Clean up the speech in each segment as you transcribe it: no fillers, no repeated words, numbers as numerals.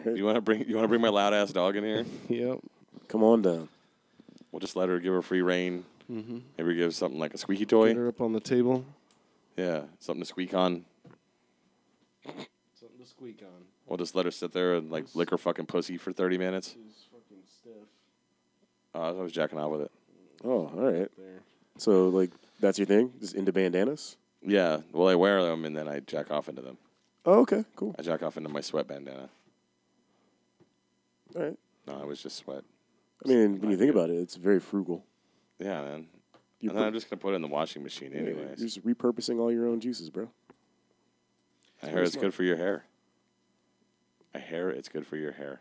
You want to bring my loud ass dog in here? Yep. Come on down. We'll just let her give her free reign. Mm-hmm. Maybe give something like a squeaky toy. Get her up on the table. Yeah, something to squeak on. Something to squeak on. We'll just let her sit there and like lick her fucking pussy for 30 minutes. She's fucking stiff. I was jacking off with it. Oh, all right. There. So, like, that's your thing? Just into bandanas? Yeah, well, I wear them and then I jack off into them. Oh, okay, cool. I jack off into my sweat bandana. All right. No, it was just sweat. I mean, when you think about it, it's very frugal. Yeah, man. You're And then I'm just going to put it in the washing machine anyways. You're just repurposing all your own juices, bro. I heard it's good for your hair. I hear it's good for your hair.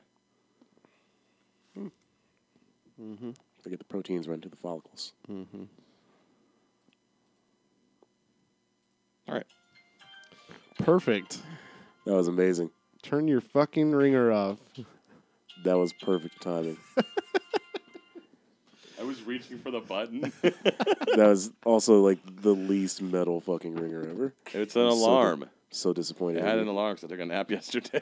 Mm-hmm. To get the proteins run to the follicles. Mm-hmm. All right. Perfect. That was amazing. Turn your fucking ringer off. That was perfect timing. I was reaching for the button. That was also, like, the least metal fucking ringer ever. It's an alarm. So disappointed. I had an alarm because I took a nap yesterday.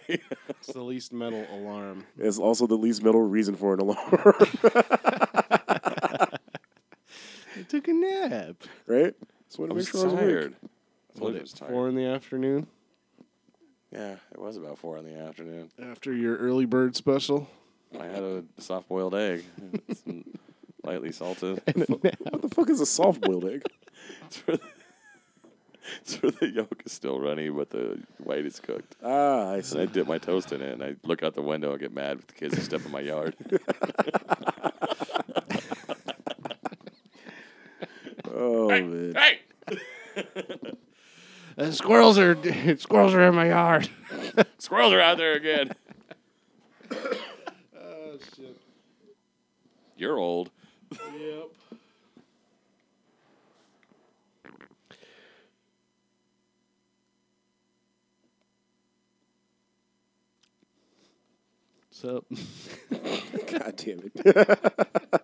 It's the least metal alarm. It's also the least metal reason for an alarm. I took a nap. Right? Just I want to make was sure I was tired. I What, was tired. 4 in the afternoon? Yeah, it was about 4 in the afternoon. After your early bird special? I had a soft-boiled egg. It's lightly salted. What the fuck is a soft-boiled egg? It's where the yolk is still runny, but the white is cooked. Ah, I And see. I dip my toast in it, and I look out the window and get mad with the kids who step in my yard. Oh, man. Hey! Squirrels are in my yard. Squirrels are out there again. Oh, shit. You're old. Yep. What's up? God damn it.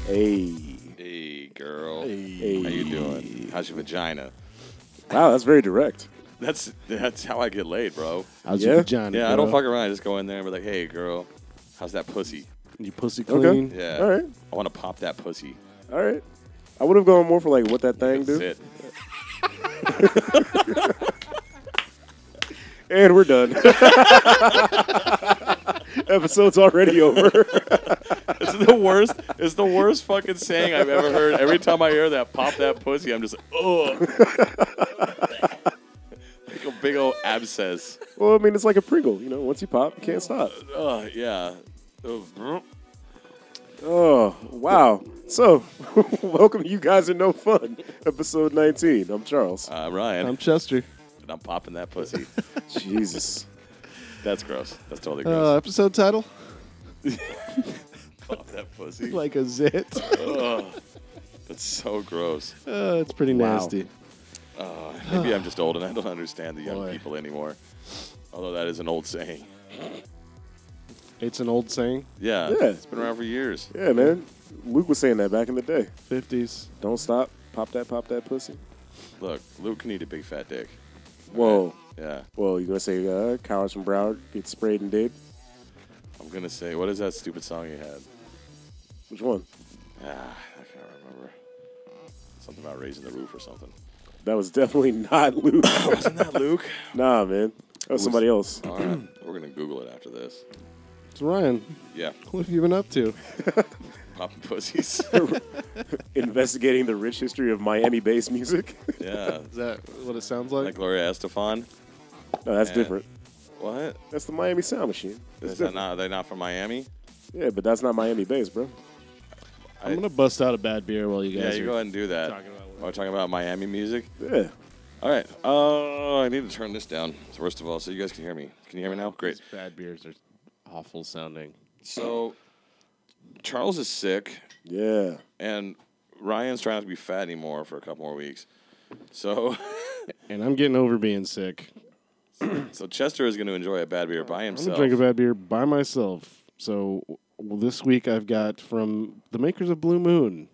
Hey. Hey, girl. Hey. How you doing? How's your vagina? Wow, that's very direct. That's how I get laid, bro. How's Yeah? your vagina? Yeah, I don't fuck around. I just go in there and be like, hey, girl, how's that pussy? You pussy Okay. clean? Yeah. All right. I want to pop that pussy. All right. I would have gone more for, like, what that thing do. Sit. And we're done. Episode's already over. It's the worst. It's the worst fucking saying I've ever heard. Every time I hear that, pop that pussy, I'm just like, ugh. Like a big old abscess. Well, I mean, it's like a Pringle. You know, once you pop, you can't stop. Yeah. Ugh. Oh, wow. So, welcome you guys to No Fun, episode 19. I'm Charles. I'm Ryan. I'm Chester. And I'm popping that pussy. Jesus. That's gross. That's totally gross. Episode title? Pop that pussy. Like a zit. Ugh. That's so gross. It's pretty Wow. nasty. Maybe I'm just old and I don't understand the young Boy. people anymore. Although that is an old saying. It's an old saying. Yeah. Yeah. It's been around for years. Yeah, man. Luke was saying that back in the day. 50s. Don't stop. Pop that pussy. Look, Luke can eat a big fat dick. Whoa. Yeah. Well, you going to say cowards from Broward get sprayed and dead? I'm going to say, what is that stupid song you had? Which one? I can't remember. Something about raising the roof or something. That was definitely not Luke. Wasn't that Luke? Nah, man. That was somebody else. All right. We're going to Google it after this. It's Ryan. Yeah. What have you been up to? Popping pussies. Investigating the rich history of Miami-based music. Yeah. Is that what it sounds like? Like Gloria Estefan. No, that's And- different. What? That's the Miami Sound Machine. That's Is that different. not, are they not from Miami? Yeah, but that's not Miami-based, bro. I'm going to bust out a bad beer while you Yeah, guys you are go ahead and do that. talking about Are we talking about Miami music? Yeah. All right. I need to turn this down, first of all, so you guys can hear me. Can you hear me now? Great. These bad beers are awful sounding. So, Charles is sick, Yeah. and Ryan's trying not to be fat anymore for a couple more weeks. So, And I'm getting over being sick. so Chester is going to enjoy a bad beer by I'm himself. going to drink a bad beer by myself. So Well, this week I've got from the makers of Blue Moon,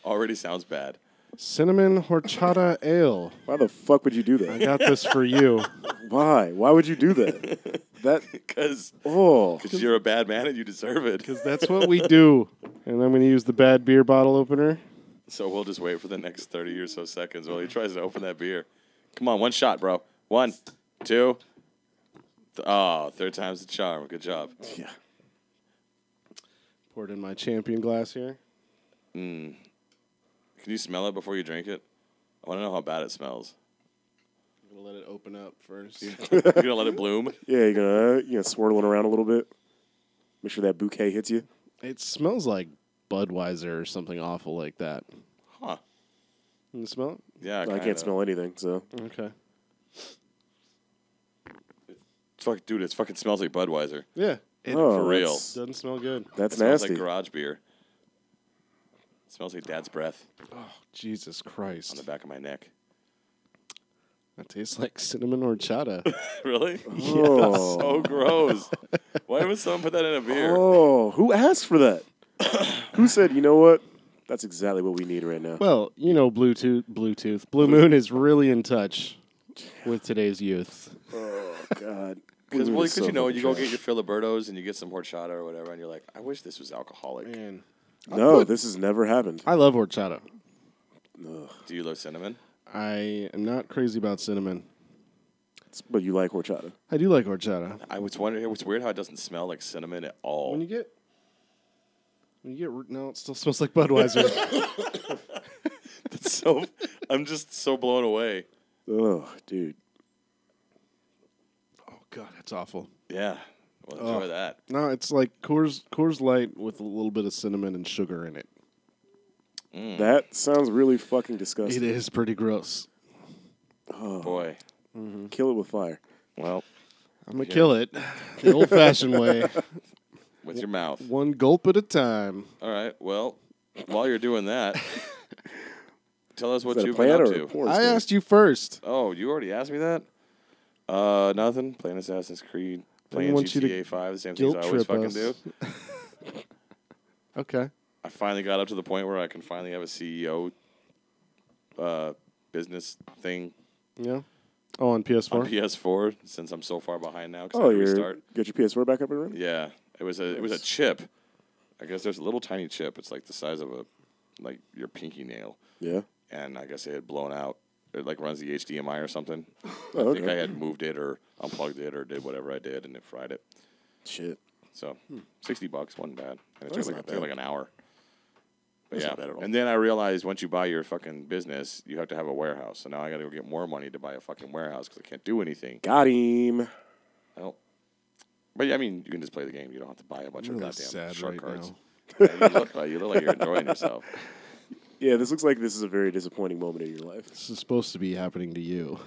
Already sounds bad. cinnamon horchata ale. Why the fuck would you do I that? got this for you. Why? Why would you do that? That Because oh, you're a bad man and you deserve it. Because that's what we do. And I'm going to use the bad beer bottle opener. So we'll just wait for the next 30 or so seconds while he tries to open that beer. Come on, one shot, bro. 1, 2. Third time's the charm. Good job. yeah. Poured in my champion glass here. Can you smell it before you drink it? I want to know how bad it smells. I'm going to let it open up first. You're going to let it bloom? Yeah, you're gonna swirl it around a little bit. Make sure that bouquet hits you. It smells like Budweiser or something awful like that. Huh. Can you smell it? Yeah, I can't smell anything, so Okay. Dude, it fucking smells like Budweiser. Yeah. For real. Doesn't smell good. That's It smells nasty. like garage beer. It smells like Dad's breath Oh, Jesus on Christ. the back of my neck. That tastes like cinnamon horchata. Really? Oh. So gross. Why would someone put that in a beer? Oh, who asked for that? Who said, you know what? That's exactly what we need right now. Well, you know, Blue Moon is really in touch with today's youth. Oh, God. Because Blue Moon is so you go fucking get trash. your Filibertos and you get some horchata or whatever, and you're like, I wish this was alcoholic. Man, No, this has never happened. I love horchata. Ugh. Do you love cinnamon? I am not crazy about cinnamon. But you like horchata. I do like horchata. I was wondering. It was weird how it doesn't smell like cinnamon at all. When you get no, it still smells like Budweiser. That's so. I'm just so blown away. Oh, dude. Oh God, that's awful. Yeah. Well, enjoy that. No, it's like Coors Light with a little bit of cinnamon and sugar in it. That sounds really fucking disgusting. It is pretty gross. Boy. Kill it with fire. Well, I'm gonna kill it the old-fashioned way, with your mouth. one gulp at a time. All right. Well, while you're doing that, tell us what Is that a you've been plant up or a to. porn I star? asked you first. Oh, you already asked me that? Nothing. Playing Assassin's Creed. Playing want you to GTA 5. The same things Guilt I always trip fucking do. us. Okay. I finally got up to the point where I can finally have a CEO business thing Yeah. Oh, on PS4. on PS4 since I'm so far behind now because Oh, I you restart. get your PS4 back up and running? Yeah, it was a chip. I guess there's a little tiny chip. It's like the size of like your pinky nail, Yeah. and I guess it had blown out. It like runs the HDMI or something. Oh, I think okay. I had moved it or unplugged it or did whatever I did, and it fried it. Shit. So $60 wasn't bad, and it That's took not like bad. an hour. But That's yeah, not bad at all. and then I realized once you buy your fucking business, you have to have a warehouse. So now I got to go get more money to buy a fucking warehouse because I can't do anything. Got him. Well, but yeah, I mean, you can just play the game. You don't have to buy a bunch I'm of really goddamn sad shark right cards. now. Yeah, you look like you're enjoying yourself. Yeah, this looks like this is a very disappointing moment in your life. This is supposed to be happening to you.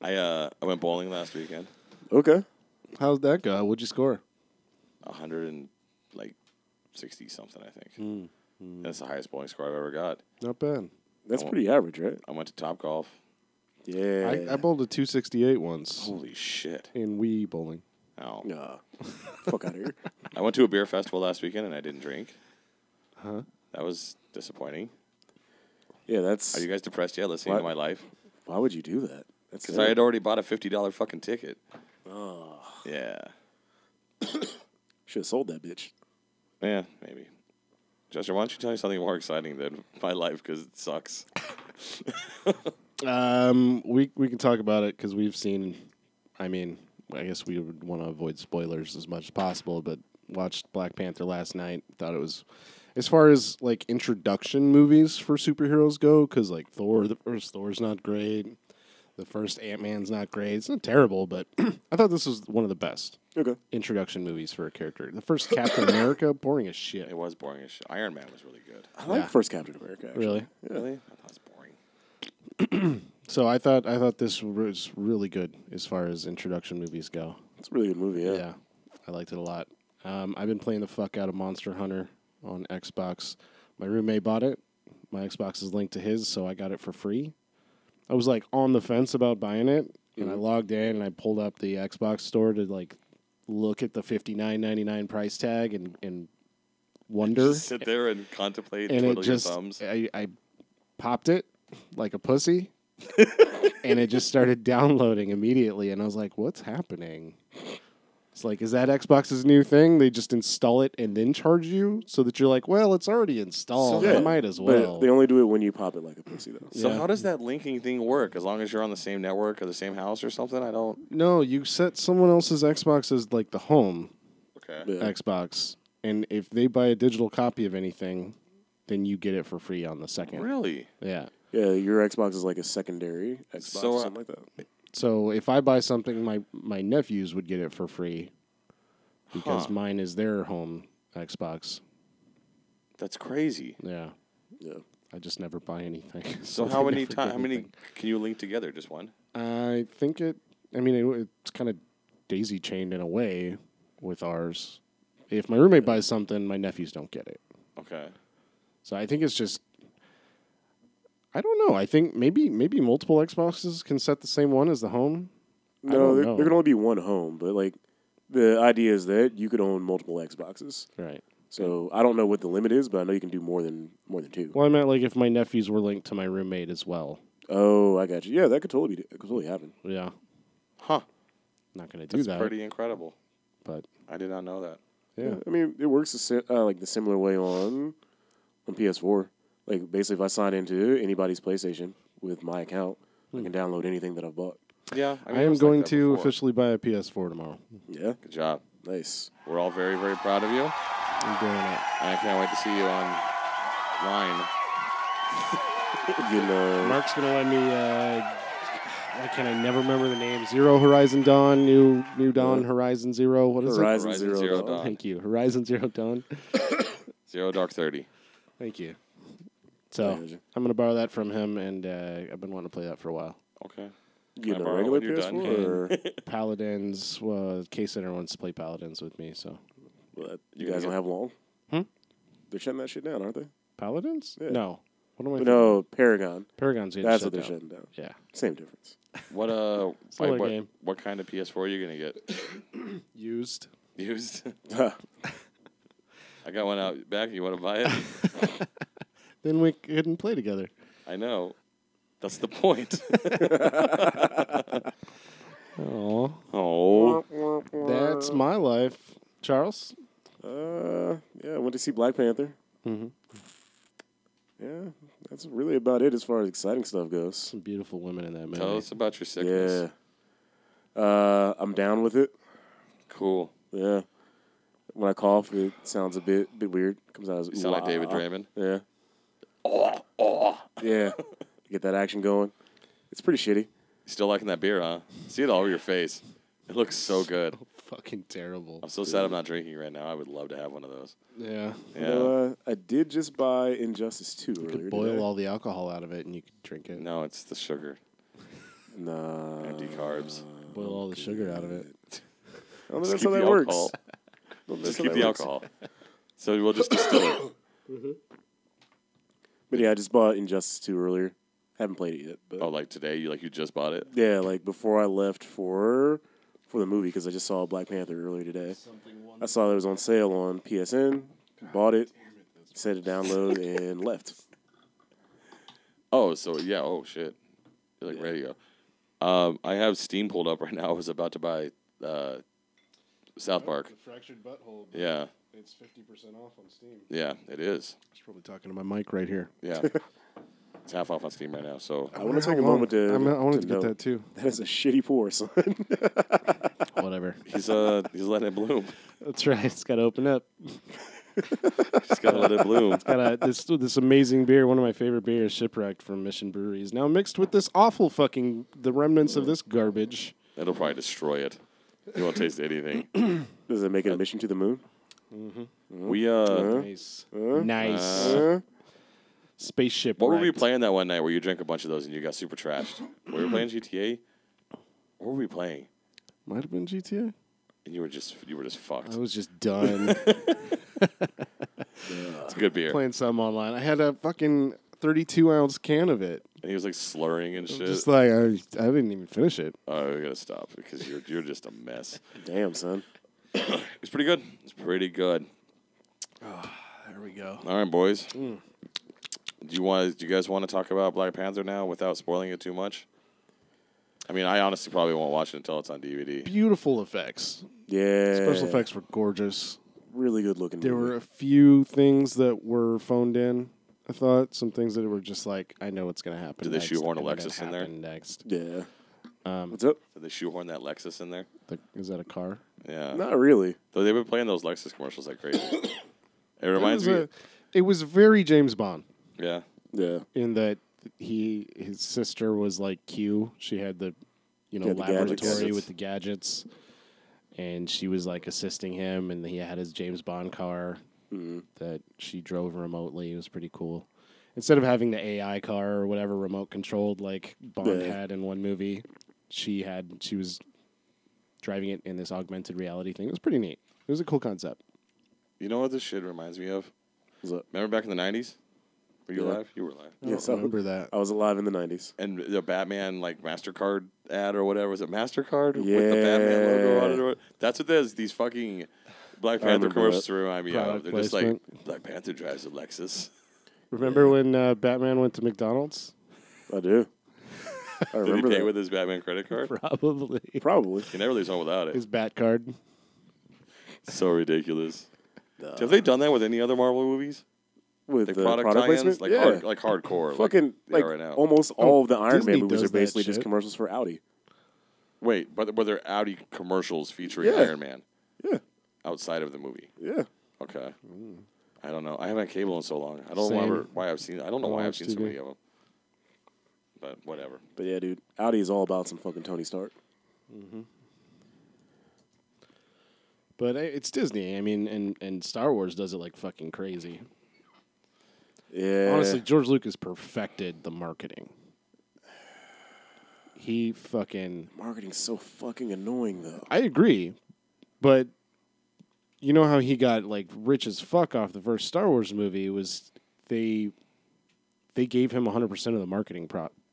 I went bowling last weekend. Okay. How'd that go? What'd you score? 160 something, I think. That's the highest bowling score I've ever got. Not bad. That's pretty average, right? I went to Top Golf. Yeah. I bowled a 268 once Holy shit! in Wii bowling. Oh. Nah. Fuck out of here. I went to a beer festival last weekend and I didn't drink. Huh? That was disappointing. Yeah, that's. Are you guys depressed yet listening What? to my life? Why would you do that? That's Because I had already bought a $50 fucking ticket. Oh. Yeah. Should have sold that bitch. Yeah, maybe. Jester, why don't you tell me something more exciting than my life because it sucks? We can talk about it because we've seen. I mean, I guess we would want to avoid spoilers as much as possible, but watched Black Panther last night. Thought it was, as far as like introduction movies for superheroes go, because like Thor, the first Thor's not great. The first Ant-Man's not great. It's not terrible, but I thought this was one of the best Okay. introduction movies for a character. The first Captain America, boring as shit. It was boring as shit. Iron Man was really good. I like Yeah. first Captain America, actually. Really? Yeah. Really? I thought it was boring. So I thought this was really good as far as introduction movies go. It's a really good movie, yeah. Yeah, I liked it a lot. I've been playing the fuck out of Monster Hunter on Xbox. My roommate bought it. My Xbox is linked to his, so I got it for free. I was like on the fence about buying it, and I logged in and I pulled up the Xbox store to like look at the $59.99 price tag and wonder. Just sit there and contemplate And twiddle it your just, thumbs. I popped it like a pussy, and it just started downloading immediately. And I was like, what's happening? It's like, is that Xbox's new thing? They just install it and then charge you so that you're like, well, it's already installed. Yeah, I might as well. But they only do it when you pop it like a pussy, though. So Yeah. how does that linking thing work? As long as you're on the same network or the same house or something? I don't... No, you set someone else's Xbox as like the home Okay. Yeah. Xbox. And if they buy a digital copy of anything, then you get it for free on the second. Really? Yeah. Yeah, your Xbox is like a secondary Xbox So, or something like that. So if I buy something, my nephews would get it for free because mine is their home Xbox. That's crazy. Yeah. Yeah. I just never buy anything. So they how many never get times? How many anything. can you link together? Just one? I think it's kind of daisy chained in a way with ours. If my roommate buys something, my nephews don't get it. Okay. So I think it's just, I don't know. I think maybe multiple Xboxes can set the same one as the home. I No, don't there know. can only be one home, but like the idea is that you could own multiple Xboxes. Right. So I don't know what the limit is, but I know you can do more than two. Well, I meant like if my nephews were linked to my roommate as well. Oh, I got you. Yeah, that could totally happen. Yeah. Huh. Not going to do That's that. pretty incredible. But I did not know that. yeah. I mean, it works like the similar way on PS4. Like basically, if I sign into anybody's PlayStation with my account, I can download anything that I've bought. Yeah. I am going to officially buy a PS4 tomorrow. Yeah, Good job. nice. We're all very, very proud of you. I'm doing it. And I can't wait to see you online. Mark's going to let me, why can't I never remember the name? Zero Horizon Dawn, New Dawn, Horizon Zero. What is Horizon Horizon Zero Zero Dawn. Dawn. it? Thank you. Horizon Zero Dawn. Zero Dark 30. Thank you. So I'm going to borrow that from him, and I've been wanting to play that for a while. Okay. You getting Can I a borrow regular it when you're PS4 or Paladins, well, K-Center wants to play Paladins with me, so. well, You you guys gonna don't have long? Hmm? They're shutting that shit down, aren't they? Paladins? Yeah. No. What am I thinking? No, Paragon. Paragon's getting That's shut what they're down. shutting down. Yeah. Same difference. What Similar game. what kind of PS4 are you gonna get? Used. Used? I got one out back. You want to buy it? Then we couldn't play together. I know. That's the point. Oh, Oh. that's my life. Charles? Yeah, I went to see Black Panther. Mm-hmm. Yeah, that's really about it as far as exciting stuff goes. Some beautiful women in that movie. Tell us about your sickness. Yeah. I'm down with it. Cool. Yeah. When I cough, it sounds a bit weird. It comes out as You sound like David Draymond. Yeah. Oh. Yeah. Get that action going. It's pretty shitty. Still liking that beer, huh? See it all over your face. It looks so good. Fucking terrible. I'm so sad I'm not drinking right now. I would love to have one of those. Yeah. Yeah. I did just buy Injustice 2 You earlier could boil today. all the alcohol out of it and you could drink it. No, it's the sugar. Nah. Empty carbs. Boil all the sugar out of it. I don't know Just that's keep how the that works. alcohol. Don't know Just that's how keep that the works. alcohol. So we'll just distill it. But yeah, I just bought Injustice 2 earlier. Haven't played it yet. But Oh, like today? You just bought it? yeah, like before I left for the movie because I just saw Black Panther earlier today. I saw it was on sale on PSN, bought it, set it download, and left. Oh, so yeah. Oh, shit. You're like ready to go. I have Steam pulled up right now. I was about to buy South Park. Fractured butthole. Yeah. It's 50% off on Steam. Yeah, it is. I was probably talking to my mic right here. Yeah. It's half off on Steam right now. So I want to take a moment to. I wanted to get note that too. That is a shitty pour, son. Whatever. he's letting it bloom. That's right. It's got to open up. He's got to let it bloom. Got this amazing beer. One of my favorite beers, Shipwrecked from Mission Brewery, is now mixed with this awful the remnants of this garbage. It'll probably destroy it. You won't taste anything. Does it make it a mission to the moon? We Nice. Nice. Spaceship. What were we wrecked. playing that one night where you drank a bunch of those and you got super trashed? Were we playing GTA? What were we playing? Might have been GTA. And you were just fucked. I was just done It's a good beer. playing some online. I had a fucking 32-ounce can of it. And he was like slurring and shit. Just like I didn't even finish it. Oh, we gotta stop because you're just a mess. Damn, son. It's pretty good. It's pretty good. There we go. All right, boys. Do you guys want to talk about Black Panther now without spoiling it too much? I mean, I honestly probably won't watch it until it's on DVD. Beautiful effects. Yeah. Special effects were gorgeous. Really good looking There movie. were a few things that were phoned in. I thought some things that were just like, I know what's going to happen. Did they next, shoehorn a and then Lexus it in there? happened Next, Yeah. What's up? Did they shoehorn that Lexus in there? is that a car? Yeah. Not really. Though they've been playing those Lexus commercials like crazy. It reminds me. It was very James Bond Yeah. Yeah. in that his sister was like Q. She had the the laboratory gadgets. with the gadgets, and she was like assisting him, and he had his James Bond car that she drove remotely. It was pretty cool. Instead of having the AI car or whatever remote controlled like Bond had in one movie, she was driving it in this augmented reality thing. It was pretty neat. It was a cool concept. You know what this shit reminds me of? What's up? Remember back in the 90s? Were you Yeah. alive? You were alive. Yes, I remember that. I was alive in the 90s. And the Batman like MasterCard ad or whatever, was it MasterCard with the Yeah. Batman logo on it? Or that's what these fucking Black Panther remember commercials that. remind me Product of. They're just like placement. Black Panther drives a Lexus. Remember when Batman went to McDonald's? I do. I Did he remember pay that. with his Batman credit card? Probably. Probably. He never leaves home without it. His Bat card. So ridiculous. Have they done that with any other Marvel movies? With Like the product product tie-ins? placement? Like, Yeah. like hardcore. Fucking, they like, are right now. almost all of the Iron Disney Man movies does are that basically just shit. commercials for Audi. Wait, but were there Audi commercials featuring Yeah. Iron Man Yeah. outside of the movie? Yeah. Okay. I don't know. I haven't had cable in so long. I don't Same. remember why I've seen. I don't know why I've Watch seen so TV. many of them. But whatever. But yeah, dude, Audi is all about some fucking Tony Stark. But it's Disney. I mean, and Star Wars does it like fucking crazy. Yeah. Honestly, George Lucas perfected the marketing. He fucking... Marketing's so fucking annoying, though. I agree. But you know how he got like rich as fuck off the first Star Wars movie was they gave him 100% of the marketing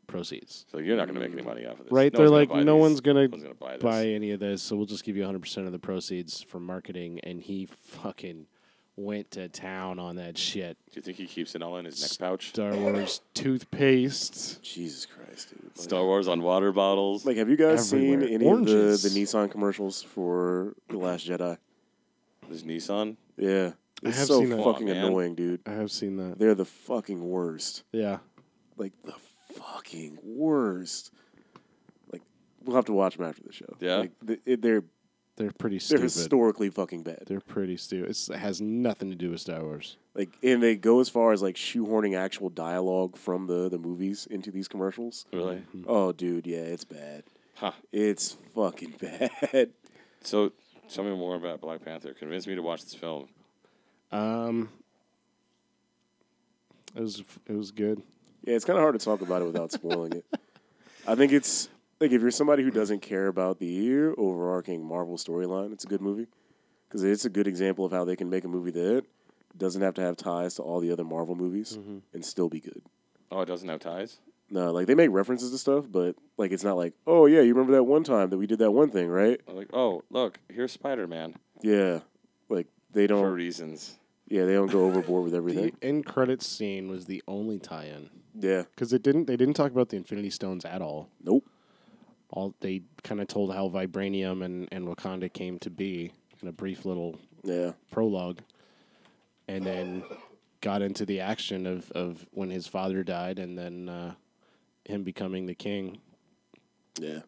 proceeds. So you're not going to make any money off of this. Right? No They're one's like, gonna buy no these. one's going No to one's gonna buy this. buy any of this, so we'll just give you 100% of the proceeds from marketing. And he fucking went to town on that shit. Do you think he keeps it all in his neck pouch? Star Wars toothpaste. Jesus Christ, dude. Like, Star Wars on water bottles. like, have you guys seen Everywhere. any Oranges. of the Nissan commercials for The Last Jedi? This Nissan. Yeah. It's have so seen that. fucking Come on, man. annoying, dude. I have seen that. They're the fucking worst. Yeah. Like, the fucking worst. Like, we'll have to watch them after the show. Yeah? Like, they're They're pretty stupid. historically fucking bad. They're pretty stupid. It has nothing to do with Star Wars. Like, and they go as far as like shoehorning actual dialogue from the movies into these commercials. Really? Oh, dude, yeah, it's bad. Huh. It's fucking bad. So tell me more about Black Panther. Convince me to watch this film. It was good. Yeah, it's kind of hard to talk about it without spoiling it. I think it's like if you're somebody who doesn't care about the overarching Marvel storyline, it's a good movie because it's a good example of how they can make a movie that doesn't have to have ties to all the other Marvel movies and still be good. Oh, it doesn't have ties? No, like they make references to stuff, but like it's not like, oh yeah, you remember that one time that we did that one thing, right? I'm like, oh, look, here's Spider-Man. Yeah, like they For don't. reasons. Yeah, they don't go overboard with The everything. end credits scene was the only tie-in Yeah, because they didn't talk about the Infinity Stones at all. nope. They kind of told how vibranium and Wakanda came to be in a brief little Yeah, prologue, and then got into the action of when his father died and then him becoming the king. yeah,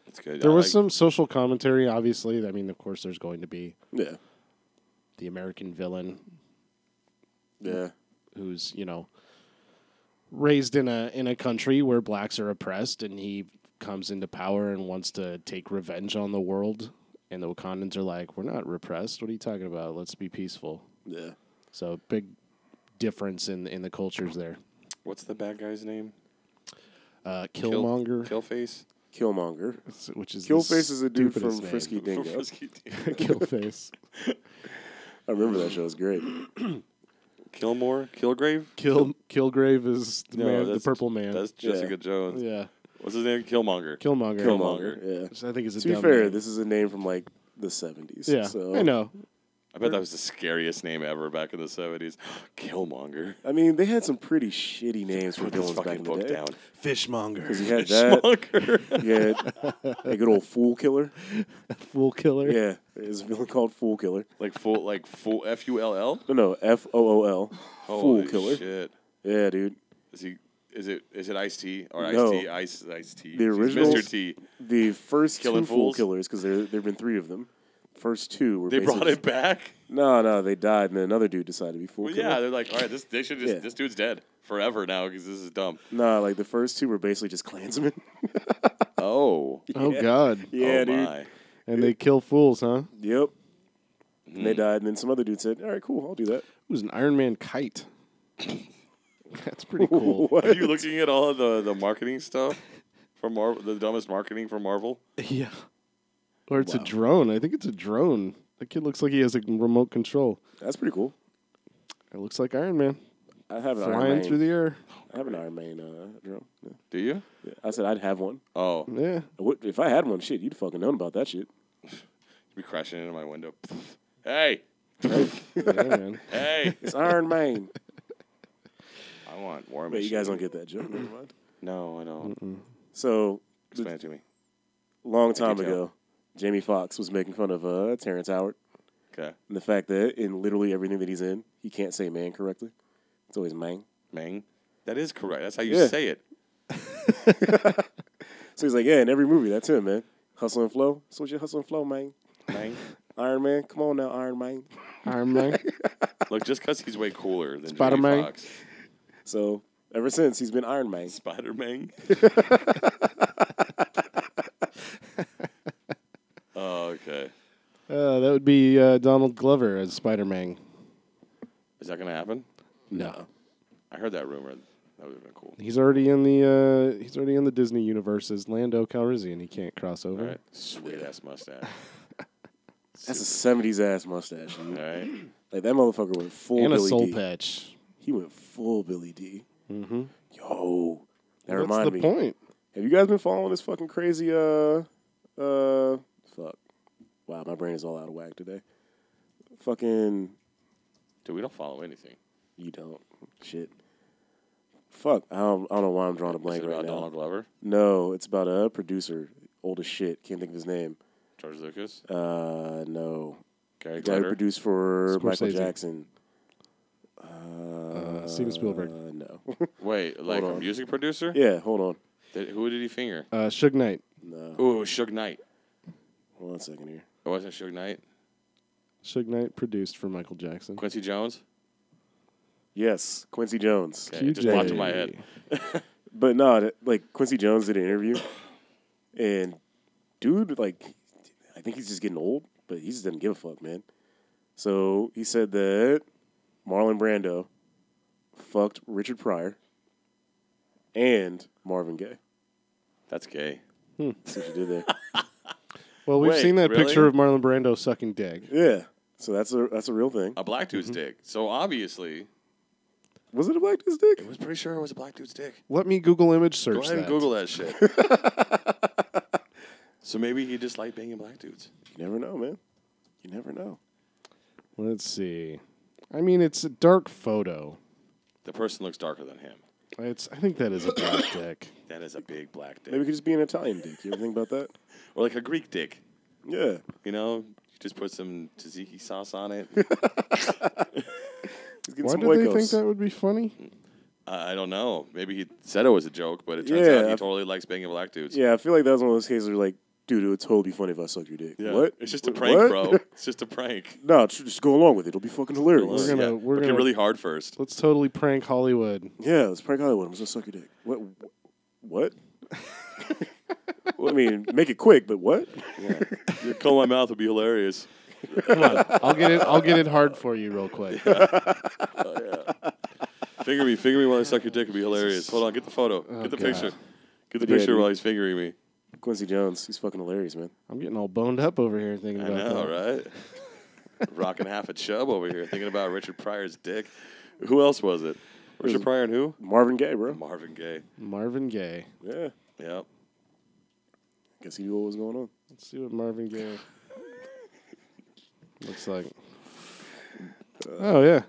It's good. There I was like- some social commentary, obviously. I mean, of course, there's going to be yeah, the American villain yeah. who's, raised in a country where blacks are oppressed, and he comes into power and wants to take revenge on the world. And the Wakandans are like, we're not repressed. What are you talking about? Let's be peaceful. Yeah. So big difference in the cultures there. What's the bad guy's name? Killmonger, Killface? Killmonger. which is Killface the is a dude from stupidest name. Frisky Dingo. Killface. I remember that show. It was great. Killmore? Killgrave? Killgrave is the No, man, the that's- purple man. That's Jessica Jones. yeah. What's his name? Killmonger. Killmonger. Killmonger. Yeah. Which I think is a To be dumb fair, name. this is a name from like the 70s. Yeah, so. I know. I bet that was the scariest name ever back in the 70s. Killmonger. I mean, they had some pretty shitty names for Put this villains back fucking in the book day. down. Fishmonger. Because you had that. Killmonger. You had a good old Fool Killer. Fool killer. Yeah, there's a villain called Fool Killer. like full Full. No, FOOL. Fool Holy Killer. shit. Yeah, dude. Is it Ice-T or No. Ice-T? The original- Mr. T. The first Killing two Fool Fools? Killers, because there've been 3 of them. First 2 were They brought basically- it back. No, they died, and then another dude decided to be Fool Well, Killer. yeah, they're like, all right, this Yeah. dude's dead forever now because this is dumb. Nah, like the first 2 were basically just Klansmen. Oh. Oh Yeah. God. Yeah, oh dude. my. And they kill fools, huh? Yep. Hmm. And they died, and then some other dude said, "All right, cool, I'll do that." It was an Iron Man kite. That's pretty cool. What? Are you looking at all of the marketing stuff from Marvel? The dumbest marketing from Marvel? Yeah. Or it's a Wow. drone. I think it's a drone. That kid looks like he has a remote control. That's pretty cool. It looks like Iron Man I have an Iron flying Man. through the air. I have an Iron Man drone. Yeah. Do you? Yeah. I said I'd have one. Oh, Yeah. If I had one, shit, you'd fucking known about that shit. you'd be crashing into my window. Hey, Yeah, man. hey! It's Iron Man. I want War Wait, Machine. you guys don't get that joke. Never mind. No, I don't. So, Explain it to me. long time you tell. ago, Jamie Foxx was making fun of Terrence Howard Okay. and the fact that in literally everything that he's in, he can't say man correctly. It's always man. Mang. That is correct. That's how you Yeah. say it. So he's like, yeah, in every movie, that's him, man. Hustle and flow. So what's your hustle and flow, man? Mang. Iron Man, come on now, Iron Man. Iron Man. Look, just because he's way cooler than Spider-Man. Jamie Foxx. So ever since, he's been Iron Man. Spider-Man. Oh, okay. That would be Donald Glover as Spider-Man. Is that going to happen? No. I heard that rumor. That would have been cool. He's already in the Disney universe as Lando Calrissian. He can't cross over. All right. Sweet ass mustache. That's a 70s ass mustache. Dude. All right. Like that motherfucker went full And a Billy soul D. patch. He went full Billy D. Mm-hmm. Yo, that That's reminded the me. point. Have you guys been following this fucking crazy fuck? Wow, my brain is all out of whack today. Fucking, Dude, we don't follow anything. you don't shit. Fuck, I don't know why I'm drawing a Is blank it right about now. Donald Glover? No, it's about a producer, old as shit. Can't think of his name. George Lucas? No, Gary the guy who Glitter? produced for Michael Scorsese. Jackson. Steven Spielberg. No. Wait, like Hold a on. music producer? Yeah, hold on. Who did he finger? Suge Knight. No, Ooh, it was Suge Knight. hold on a second here. It wasn't Suge Knight. Suge Knight produced for Michael Jackson. Quincy Jones? Yes, Quincy Jones. Okay, it just QJ. popped in my head. But no, like Quincy Jones did an interview, and dude, like, I think he's just getting old, but he just doesn't give a fuck, man. So he said that Marlon Brando fucked Richard Pryor and Marvin Gaye. That's gay. See what you did there? Well, we've Wait, seen that really? picture of Marlon Brando sucking dick. Yeah. So that's a real thing. A black dude's dick. So obviously, Was it a black dude's dick? I was pretty sure it was a black dude's dick. Let me Google image search Go ahead and that. Google that shit. So maybe he just liked banging black dudes. You never know, man. You never know. Let's see. I mean, it's a dark photo. The person looks darker than him. I think that is a black dick. That is a big black dick. Maybe it could just be an Italian dick. You ever think about that? Or like a Greek dick. Yeah. You know, you just put some tzatziki sauce on it. He's getting Why some did they Oikos. think that would be funny? I don't know. Maybe he said it was a joke, but it turns Yeah, out he I- totally likes banging black dudes. Yeah, I feel like that was one of those cases where like, dude, it would totally be funny if I sucked your dick. Yeah. What? It's just a What? prank, bro. It's just a prank. No, just go along with it. It'll be fucking hilarious. We're gonna- we're Work it gonna- really hard first. Let's totally prank Hollywood. Yeah, let's prank Hollywood. I'm just gonna suck your dick. What? What? Well, I mean, make it quick, but what? Yeah. Your call my mouth would be hilarious. Come on, I'll get it hard for you real quick. Finger me while I suck your dick would be hilarious. Hold on, get the photo. Get the God. picture. Get the Yeah, picture dude. while he's fingering me. Quincy Jones, he's fucking hilarious, man. I'm getting all boned up over here thinking I about know, that. right? Rocking half a chub over here, thinking about Richard Pryor's dick. Who else was it? Richard Pryor and who? Marvin Gaye, bro. Marvin Gaye. Marvin Gaye. Yeah. Yep. Guess he knew what was going on. Let's see what Marvin Gaye. Looks like. Oh yeah.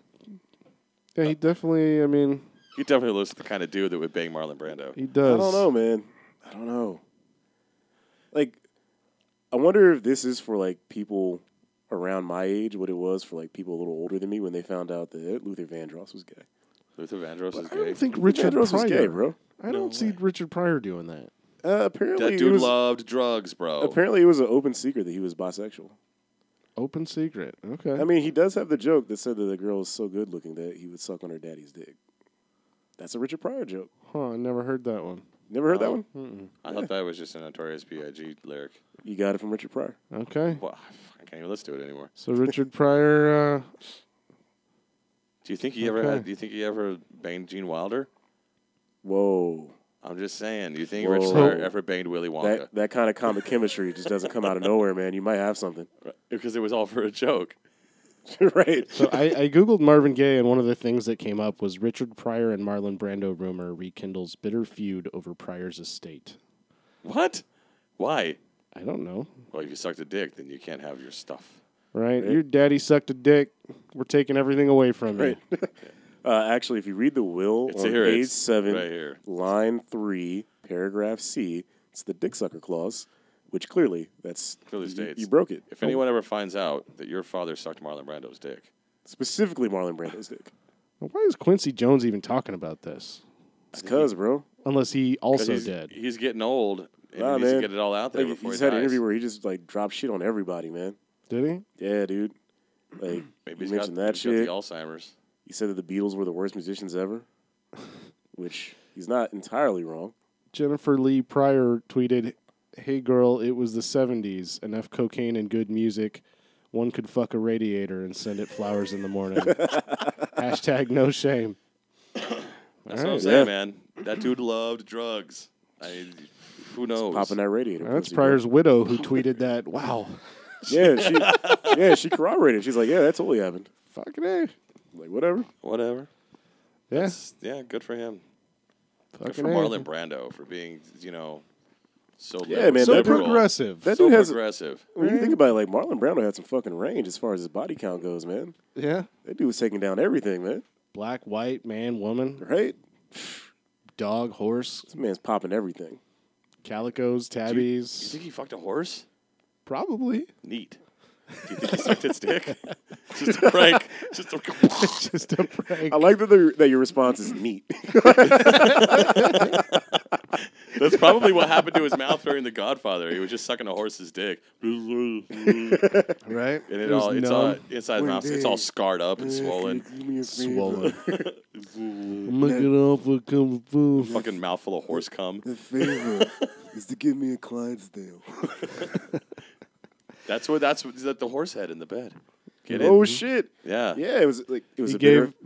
Yeah, he definitely. I mean, He definitely looks the kind of dude that would bang Marlon Brando. he does. I don't know, man. I don't know. Like, I wonder if this is for like people around my age, what it was for like people a little older than me when they found out that Luther Vandross was gay. Luther Vandross is I gay. don't think Richard Vandross Pryor was gay, bro. I don't see Richard Pryor doing that. Apparently, That dude loved drugs, bro. Apparently, it was an open secret that he was bisexual. Open secret. Okay. I mean, he does have the joke that said that the girl was so good looking that he would suck on her daddy's dick. That's a Richard Pryor joke. Huh, I never heard that one. Never heard that one? I thought that was just a Notorious B.I.G. lyric. You got it from Richard Pryor. Okay. Well, I can't even listen to it anymore. So Richard Pryor, Do you think he ever Okay. had? Do you think he ever banged Gene Wilder? Whoa. I'm just saying. Do you think Whoa. Richard Pryor ever banged Willy Wonka? That kind of comic chemistry just doesn't come out of nowhere, man. You might have something. Because it was all for a joke. Right. so I Googled Marvin Gaye, and one of the things that came up was Richard Pryor and Marlon Brando rumor rekindles bitter feud over Pryor's estate. What? Why? I don't know. Well, if you sucked a dick, then you can't have your stuff. Right? Right. Your daddy sucked a dick. We're taking everything away from you. Right. Actually, if you read the will It's on here, page it's 7, right here. line 3, paragraph C, it's the dick sucker clause, which clearly Clearly states. you broke it. If anyone ever finds out that your father sucked Marlon Brando's dick, Specifically Marlon Brando's dick. Why is Quincy Jones even talking about this? It's because, bro. Unless he 'cause also he's, did. he's getting old and Nah, he needs to man. get it all out there Like, before he's he had dies. an interview where he just like dropped shit on everybody, man. Did he? Yeah, dude. Like, Maybe he he's got, mentioned that he's got the shit. Alzheimer's. He said that the Beatles were the worst musicians ever, which he's not entirely wrong. Jennifer Lee Pryor tweeted, "Hey girl, it was the 70s. Enough cocaine and good music. One could fuck a radiator and send it flowers in the morning." Hashtag no shame. That's All what I'm right. saying, Yeah. man. That dude loved drugs. Who knows? Popping that radiator. That's pussy, bro. Pryor's widow who tweeted that. Wow. Yeah, she corroborated. She's like, yeah, that totally happened. Fucking A. Like, whatever. Whatever. Yeah. Yeah, good for him. Good Fucking for A. Marlon Brando for being, so Yeah, man, So that dude- progressive. That so dude has. progressive. When you think about it, like Marlon Brando had some fucking range as far as his body count goes, man. Yeah. That dude was taking down everything, man. Black, white, man, woman, Right? dog, horse, This man's popping everything. calicos, You tabbies. think he fucked a horse? Probably. Neat. Do you think he sucked its dick? Just a prank. Just a Just a prank. I like that your response is neat. That's probably what happened to his mouth during The Godfather. He was just sucking a horse's dick, and Right? it was all it's numb. all inside his mouth. It's all scarred up and swollen. Swollen. I'm looking off for kung fu. Fucking mouthful of horse cum. The favor is to give me a Clydesdale. That's the horse head in the bed. Get Oh it? shit! Yeah. Yeah, it was He a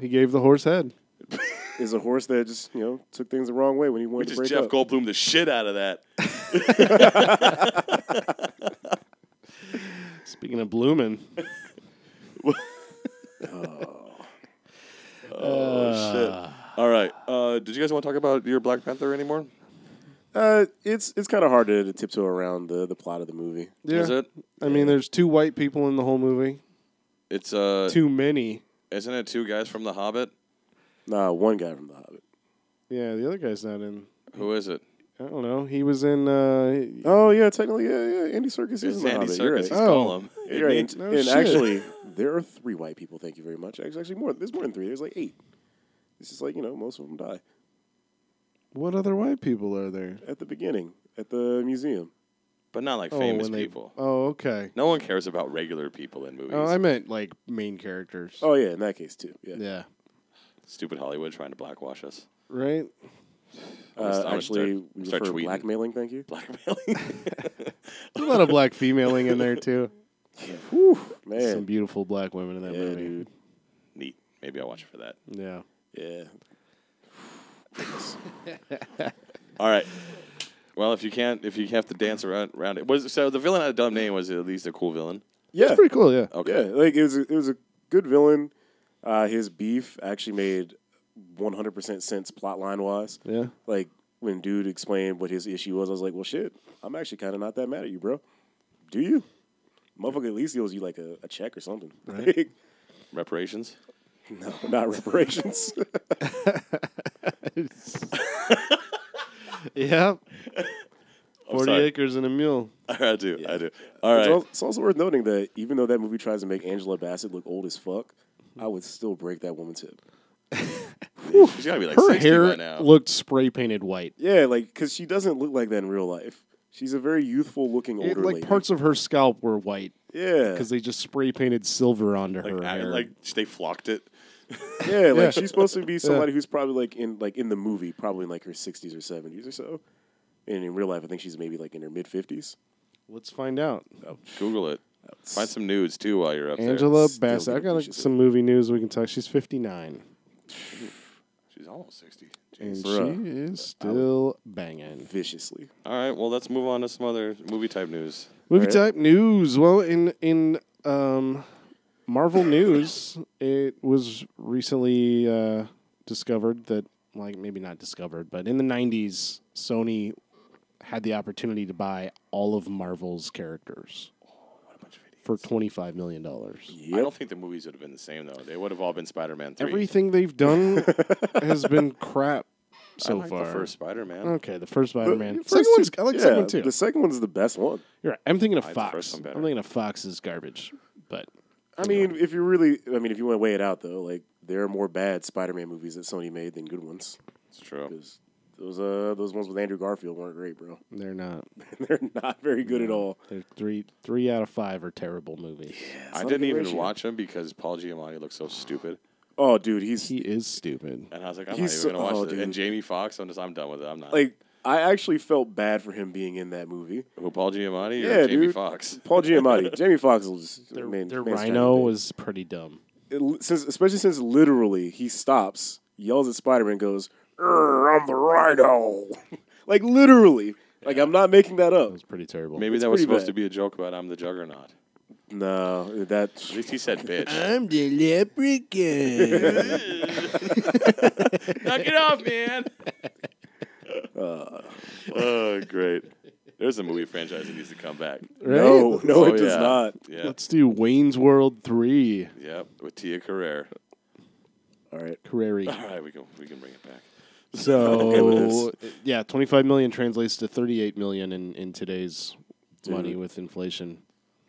gave the horse head. It was a horse that just took things the wrong way when he We wanted to just break Jeff up. Goldblum the shit out of that. Speaking of blooming. Oh shit! All right. Did you guys want to talk about your Black Panther anymore? It's kind of hard to tiptoe around the plot of the movie. Yeah. Is it? I mean, there's 2 white people in the whole movie. It's Too many. Isn't it 2 guys from The Hobbit? Nah, one guy from The Hobbit. Yeah, the other guy's not in. Who is it? I don't know. He was in. Oh yeah, technically, yeah. Andy Serkis is It's in The Andy Hobbit. You're Serkis. right. He's Oh. Gollum. You're right. No And shit. actually, there are 3 white people. Thank you very much. Actually, more. There's more than 3. There's like 8. It's just like most of them die What other white people are there? at the beginning at the museum. But not like famous when they- people. Oh, okay. No one cares about regular people in movies. Oh, I meant like main characters. Oh yeah, in that case too. Yeah. Yeah. Stupid Hollywood trying to blackwash us. Right? I'm gonna Actually, start- we start refer to tweeting. blackmailing. Thank you. Blackmailing. There's a lot of black femaling in there, too. Whew, Some man. beautiful black women in that Yeah, movie. dude. Neat. Maybe I'll watch it for that. Yeah. Yeah. All right. Well, if you have to dance around it. So the villain had a dumb name. Was at least a cool villain? Yeah. It's pretty cool, yeah. Okay. Yeah. Like it was a good villain. His beef actually made 100% sense plot line wise. Yeah. Like when dude explained what his issue was, I was like, well, shit. I'm actually kind of not that mad at you, bro. Do you? Motherfucker at least owes you like a check or something. Right. Reparations. No, not reparations. Yep. 40 sorry. acres and a mule. I do. Yeah. I do. All right. It's also worth noting that even though that movie tries to make Angela Bassett look old as fuck, I would still break that woman's hip. She's got to be like Her 60 hair by now. looked spray painted white. Yeah, like, because she doesn't look like that in real life. She's a very youthful looking older Like lady. parts of her scalp were white Yeah. because they just spray painted silver onto her hair. Like they flocked it. Yeah, like Yeah. she's supposed to be somebody who's probably like in the movie, probably in like her 60s or 70s or so. And in real life, I think she's maybe like in her mid 50s. Let's find out. Google it. Find some nudes too while you're up Angela Still Bassett. I gonna got push some movie news we can talk. She's 59. there. She's almost 60. And Jeez. Bruh. she is still banging. Viciously. All right. Well, let's move on to some other movie type news. Movie Right. type news. Well, in Marvel news, it was recently discovered that, like, maybe not discovered, but in the 90s, Sony had the opportunity to buy all of Marvel's characters What a bunch of idiots. for $25 million. I don't think the movies would have been the same though. They would have all been Spider-Man 3. Everything they've done has been crap so I like far. the first Spider-Man. Okay, the first Spider-Man. The Second first one's, two- I like the yeah, second one too. The second one's the best one. You're right. I'm thinking of I like the first Fox. one better. I'm thinking of Fox's garbage, but I mean, if you want to weigh it out though, like there are more bad Spider-Man movies that Sony made than good ones. It's true. 'Cause those ones with Andrew Garfield weren't great, bro. they're not. They're not very good at all. They're three out of 5 are terrible movies. It's I not a didn't good even ratio. watch them because Paul Giamatti looked so stupid, Oh, dude, He is stupid. and I was like, I'm He's not even so- gonna watch oh, it. dude. And Jamie Foxx, I'm done with it. I'm not. like I actually felt bad for him being in that movie. Who, Paul Giamatti or Yeah, Jamie dude. Foxx? Paul Giamatti, Jamie Foxx was Their main Rhino candidate. was pretty dumb. Especially since literally he stops, yells at Spider-Man, goes, "I'm the Rhino," like literally. Like I'm not making that It up. was pretty terrible. Maybe It's that was pretty supposed bad. to be a joke about I'm the Juggernaut. No, that At least he said bitch. I'm the leprechaun. Knock it off, man. Oh, great. There's a movie franchise that needs to come back. Right? no, Oh, it does yeah. not. Yeah. Let's do Wayne's World 3. Yep. With Tia Carrere. All right, Carreri. All right, we can bring it back. Okay with So, yeah, 25 million translates to 38 million in today's money Dude. with inflation.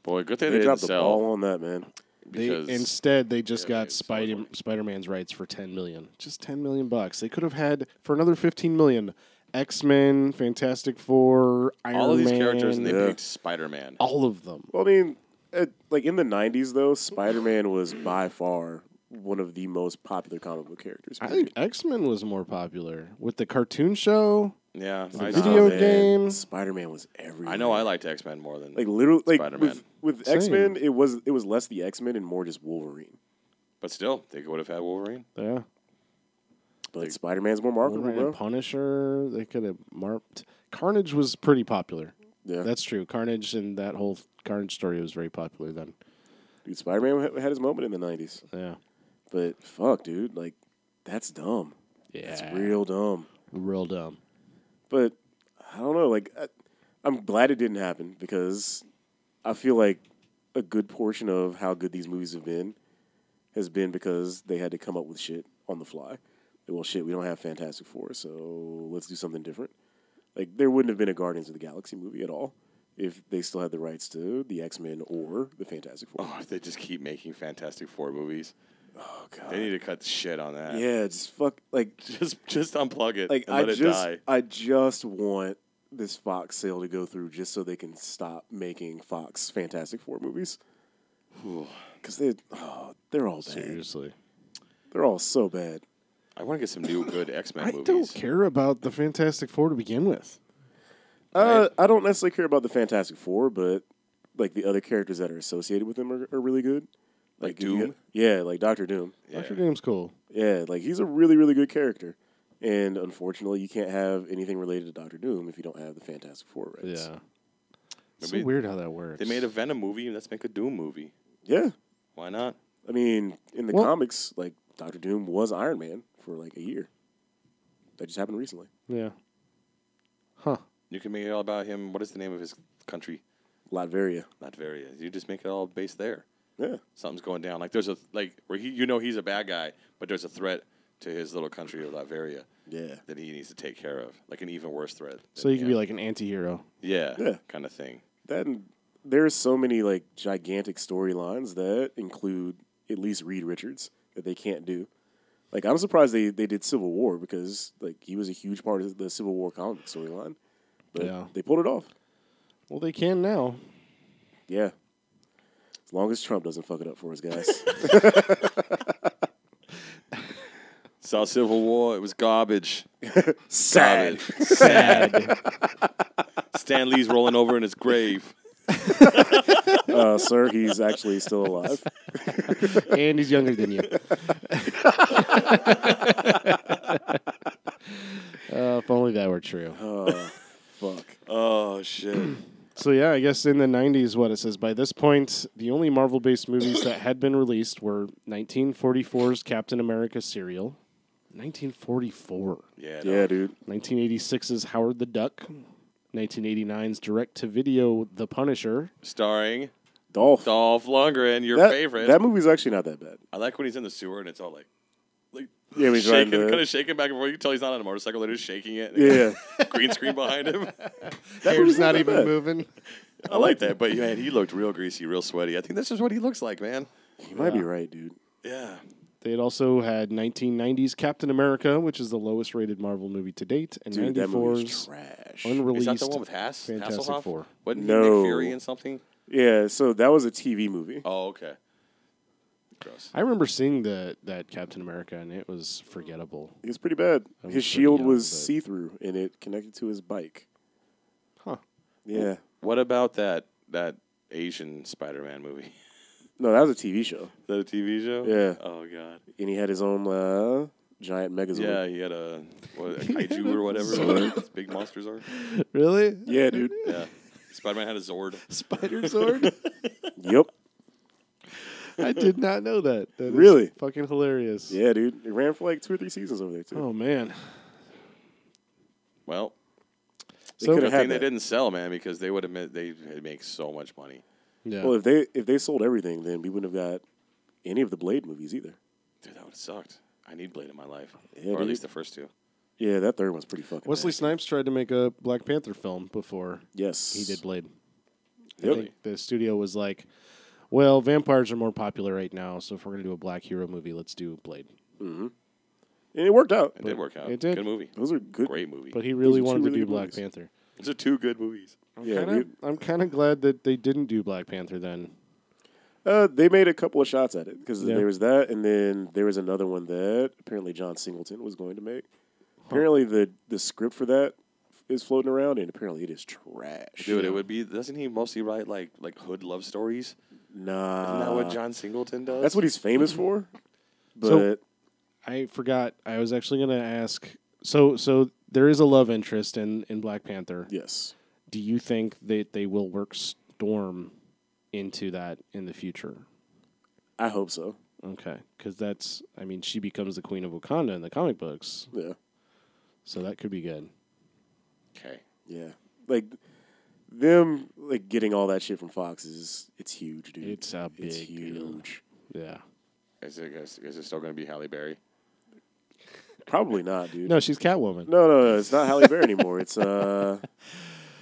Boy, good thing they they didn't dropped the ball sell. on that, man. Because Instead, they just Yeah, got it's so funny. Spider-Man's rights for 10 million. Just 10 million bucks. They could have had for another 15 million. X-Men, Fantastic Four, Iron Man. all of these characters, and they Yeah. picked Spider-Man. all of them. Well, I mean, like in the '90s, though, Spider-Man was by far one of the most popular comic book characters. I think X-Men was more popular with the cartoon show. Yeah, The I video know. game. Spider-Man was everywhere. I know I liked X-Men more than like literally like Spider-Man. with Same. X-Men, it was less the X-Men and more just Wolverine. But still, they would have had Wolverine. Yeah. But Spider-Man's more marketable, Wolverine bro. and Punisher. They could have marked. Carnage was pretty popular. Yeah, That's true. Carnage and that whole Carnage story was very popular then. dude, Spider-Man had his moment in the '90s. Yeah. But fuck, dude, like that's dumb. Yeah. That's real dumb. Real dumb. But I don't know. Like I'm glad it didn't happen because I feel like a good portion of how good these movies have been has been because they had to come up with shit on the fly. Well, shit, we don't have Fantastic Four, so let's do something different. Like, there wouldn't have been a Guardians of the Galaxy movie at all if they still had the rights to the X-Men or the Fantastic Four. Oh, they just keep making Fantastic Four movies. Oh, God. They need to cut the shit on that. Yeah, just fuck. Like, Just unplug it like and let it die. I just want this Fox sale to go through just so they can stop making Fox Fantastic Four movies. Because they're all bad. Seriously. They're all so bad. I want to get some new good X-Men I movies. don't care about the Fantastic Four to begin with. Right. I don't necessarily care about the Fantastic Four, but like the other characters that are associated with them are really good. Like if you Doom? get- yeah, like Doctor Doom. Yeah. Dr. Doom's cool. Yeah, like he's a really, really good character. And unfortunately, you can't have anything related to Doctor Doom if you don't have the Fantastic Four rights. Yeah. It's so Maybe weird how that works. They made a Venom movie, let's make a Doom movie. Yeah. Why not? I mean, in the Well- comics, like Doctor Doom was Iron Man for like a year. That just happened recently. Yeah. Huh. You can make it all about him. What is the name of his country? Latveria. Latveria. You just make it all based there. Yeah. Something's going down. Like there's where he's a bad guy, but there's a threat to his little country of Latveria. Yeah. That he needs to take care of, like an even worse threat. So you could be like an anti-hero. Yeah. Yeah. Kind of thing. There's so many like gigantic storylines that include at least Reed Richards that they can't do. Like I'm surprised they did Civil War because like he was a huge part of the Civil War comic storyline. But they pulled it off. Well, they can now. Yeah. As long as Trump doesn't fuck it up for us, guys. Saw Civil War. It was garbage. Sad. Garbage. Sad. Stan Lee's rolling over in his grave. Sir, he's actually still alive. And he's younger than you. If only that were true. Oh, fuck. Oh, shit. So, yeah, I guess in the 90s, what it says, by this point, the only Marvel-based movies that had been released were 1944's Captain America serial, 1944. Yeah, Dude. 1986's Howard the Duck, 1989's direct-to-video The Punisher. Starring Dolph Lundgren, your favorite. That movie's actually not that bad. I like when he's in the sewer and it's all like Yeah, he's shaking, trying to- kind of shaking back and forth. You can tell he's not on a motorcycle; they're just shaking it. Yeah. Green screen behind him. Hair's not that even bad. moving. I like that, but man, he looked real greasy, real sweaty. I think this is what he looks like, man. You might be right, dude. Yeah. They had also had 1990's Captain America, which is the lowest-rated Marvel movie to date, and Dude, that movie's 94's trash. unreleased Is that the one with Fantastic Hasselhoff? Four. Wasn't No. he Nick Fury in something? Yeah, so that was a TV movie. Oh, okay. Gross. I remember seeing that Captain America, and it was forgettable. It was pretty bad. I was His pretty shield young, was but- see-through, and it connected to his bike. Huh. Yeah. What about that Asian Spider-Man movie? No, that was a TV show. Is that a TV show? Yeah. Oh God. And he had his own giant megazord. Yeah, he had a kaiju or whatever. Those big monsters are. Really? Yeah, dude. Yeah. Spider-Man had a Zord. Spider Sword? Yep. I did not know that. That is Really? fucking hilarious. Yeah, dude. It ran for like 2 or 3 seasons over there, too. Oh, man. Well, They So- could good have had thing they that. didn't sell, man, because they would have they'd make so much money. Yeah. Well, if they sold everything, then we wouldn't have got any of the Blade movies either. Dude, that would have sucked. I need Blade in my life, Yeah, or at dude. least the first two. Yeah, that third one's pretty fucking Wesley bad. Snipes tried to make a Black Panther film before Yes. he did Blade. I Yep. think the studio was like, well, vampires are more popular right now, so if we're going to do a black hero movie, let's do Blade. And it worked out. It did work out. it did. Good movie. Those are good. Great movie. But he really are two wanted to really do good Black movies. Panther. Those are two good movies. I'm kind of glad that they didn't do Black Panther then. They made a couple of shots at it because Yeah. there was that, and then there was another one that apparently John Singleton was going to make. Apparently, the script for that is floating around, and apparently it is trash. Dude, it would be. Doesn't he mostly write like hood love stories? Nah, Isn't that what John Singleton does? That's what he's famous for. But So- I forgot. I was actually going to ask. So there is a love interest in Black Panther. yes, Do you think that they will work Storm into that in the future? I hope so. Okay, because she becomes the Queen of Wakanda in the comic books, Yeah, so that could be good. Okay. yeah. Like them, like getting all that shit from Fox it's huge, dude. It's a big It's deal. huge. Yeah. Is it still going to be Halle Berry? Probably not, dude. No, she's Catwoman. No, it's not Halle Berry anymore. It's Yeah,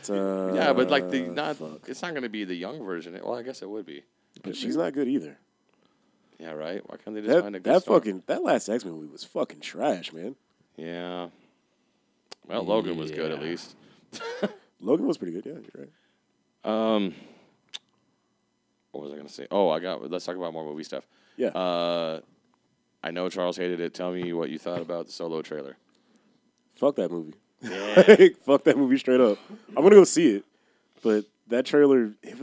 but like fuck. it's not going to be the young version. Well, I guess it would be. But she's not good either. Yeah, right. Why can't they just find a good star? That last X-Men movie was fucking trash, man. Yeah. Well, Logan was good at Yeah. least. Logan was pretty good. Yeah, you're right. What was I going to say? Oh, let's talk about more movie stuff. Yeah. I know Charles hated it. Tell me what you thought about the Solo trailer. Fuck that movie. Yeah. Like, fuck that movie straight up. I'm gonna go see it, but that trailer, it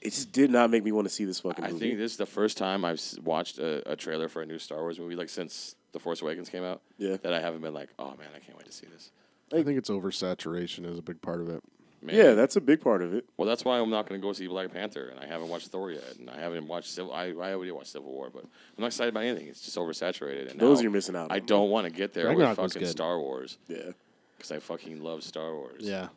just did not make me want to see this fucking I movie. think this is the first time I've watched a trailer for a new Star Wars movie, like since The Force Awakens came out. Yeah. That I haven't been like, oh man, I can't wait to see this. I think it's oversaturation is a big part of it. Man. Yeah, that's a big part of it. Well, that's why I'm not going to go see Black Panther, and I haven't watched Thor yet, and I haven't watched Civil. I already watched Civil War, but I'm not excited about anything. It's just oversaturated. And Those now you're missing out I on. don't want to get there Ragnarok with was fucking good. Star Wars Yeah, because I fucking love Star Wars. Yeah.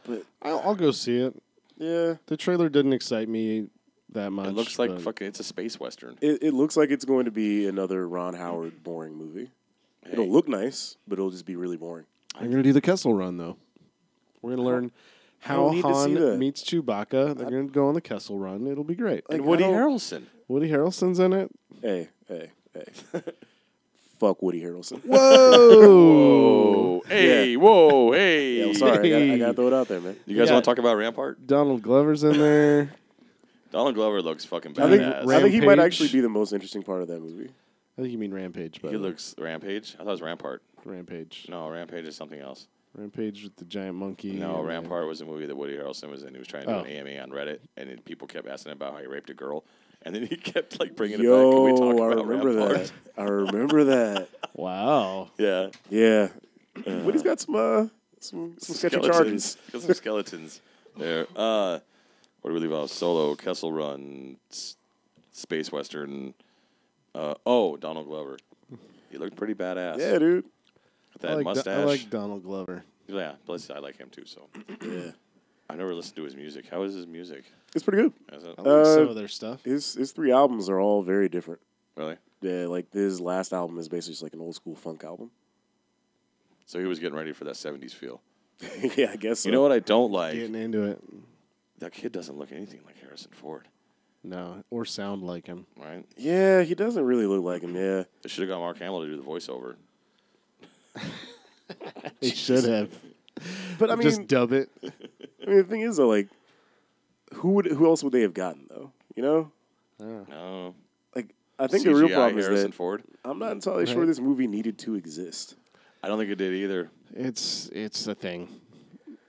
but I'll go see it. Yeah. The trailer didn't excite me that much. It looks like but fucking. It's a space western. It looks like it's going to be another Ron Howard boring movie. Hey. It'll look nice, but it'll just be really boring. They're going to do the Kessel Run, though. We're going to learn how don't need to see that. Han meets Chewbacca. They're going to go on the Kessel Run. It'll be great. And Like, Woody I don't- Harrelson. Woody Harrelson's in it. Hey. Fuck Woody Harrelson. Whoa! Whoa! Hey! Whoa! Hey! Yeah, I'm sorry. I got to throw it out there, man. You guys Yeah. want to talk about Rampart? Donald Glover's in there. Donald Glover looks fucking I think badass. I think he might Rampage. actually be the most interesting part of that movie. I think you mean Rampage, but He looks Rampage. I thought it was Rampart. Rampage. No, Rampage is something else. Rampage with the giant monkey. No, and, Rampart was a movie that Woody Harrelson was in. He was trying to do Oh. an AMA on Reddit, and then people kept asking him about how he raped a girl, and then he kept like bringing it back. Yo, Can we talk I about remember Rampart? that. I remember that. Wow. Yeah, Yeah. Woody's got some sketchy charges. Got some skeletons there. What do we leave off? Solo, Kessel Run, space western. Donald Glover. He looked pretty badass. Yeah, dude. With that mustache. I like Donald Glover. Yeah, plus I like him too. So Yeah. I never listened to his music. How is his music? It's pretty good. Is it? I like some of their stuff. His 3 albums are all very different. Really? Yeah, like his last album is basically just like an old school funk album. So he was getting ready for that 70s feel. Yeah, I guess so. You know what I don't like? Getting into it. That kid doesn't look anything like Harrison Ford, No, or sound like him. right? Yeah, he doesn't really look like him, yeah. They should have got Mark Hamill to do the voiceover. They should have. But I mean, Just dub it. the thing is though, like who else would they have gotten though? You know? No. Like I think CGI the real problem Harrison is that Ford. I'm not entirely sure Right. this movie needed to exist. I don't think it did either. It's a thing.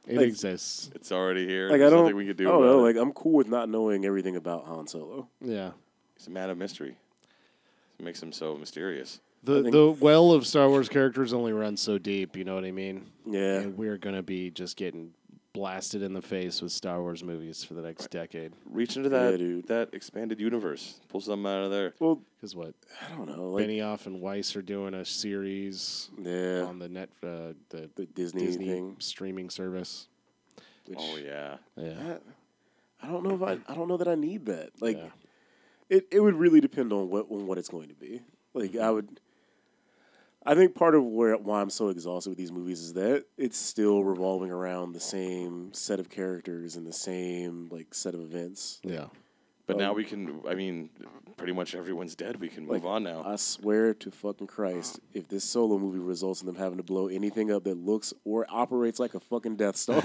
It Like- exists. It's already here. Like There's I don't nothing we could do I don't about know, it. like I'm cool with not knowing everything about Han Solo. Yeah. He's a man of mystery. It makes him so mysterious. The think- the well of Star Wars characters only runs so deep, you know what I mean? Yeah. And we're gonna be just getting blasted in the face with Star Wars movies for the next decade. Reach into that Yeah, dude. that expanded universe. Pull something out of there. Well, Because what? I don't know. Like Benioff and Weiss are doing a series yeah, on the the Disney, Disney thing. streaming service. Which, Oh yeah. Yeah. I don't know if I don't know that I need that. Like Yeah. it would really depend on what it's going to be. Like I think part of why I'm so exhausted with these movies is that it's still revolving around the same set of characters and the same like set of events. Yeah. But now we can. I mean, pretty much everyone's dead. We can move on now. I swear to fucking Christ, if this Solo movie results in them having to blow anything up that looks or operates like a fucking Death Star,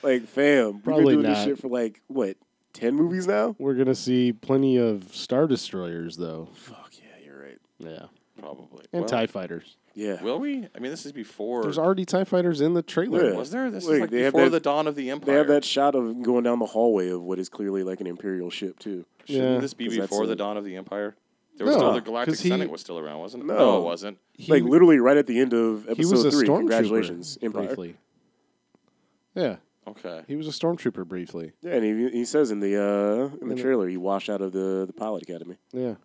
like fam, we've Probably been doing this not. shit for like what 10 movies now? We're gonna see plenty of Star Destroyers though. Fuck yeah, you're right. Yeah. Probably. And Well, TIE fighters. Yeah. Will we? I mean, this is before. There's already TIE fighters in the trailer. Yeah. Was there? This Wait, is like they have before that- the dawn of the Empire. They have that shot of going down the hallway of what is clearly like an Imperial ship too. Shouldn't Yeah. this be 'Cause that's before the a- dawn of the Empire? There was No, still the Galactic 'cause he- Senate was still around, wasn't it? No. it wasn't. He, Like literally right at the end of he episode was a 3. stormtrooper. Congratulations, Empire. Briefly. Yeah, Okay. he was a stormtrooper briefly. Yeah, and he says in the trailer he washed out of the pilot academy. Yeah.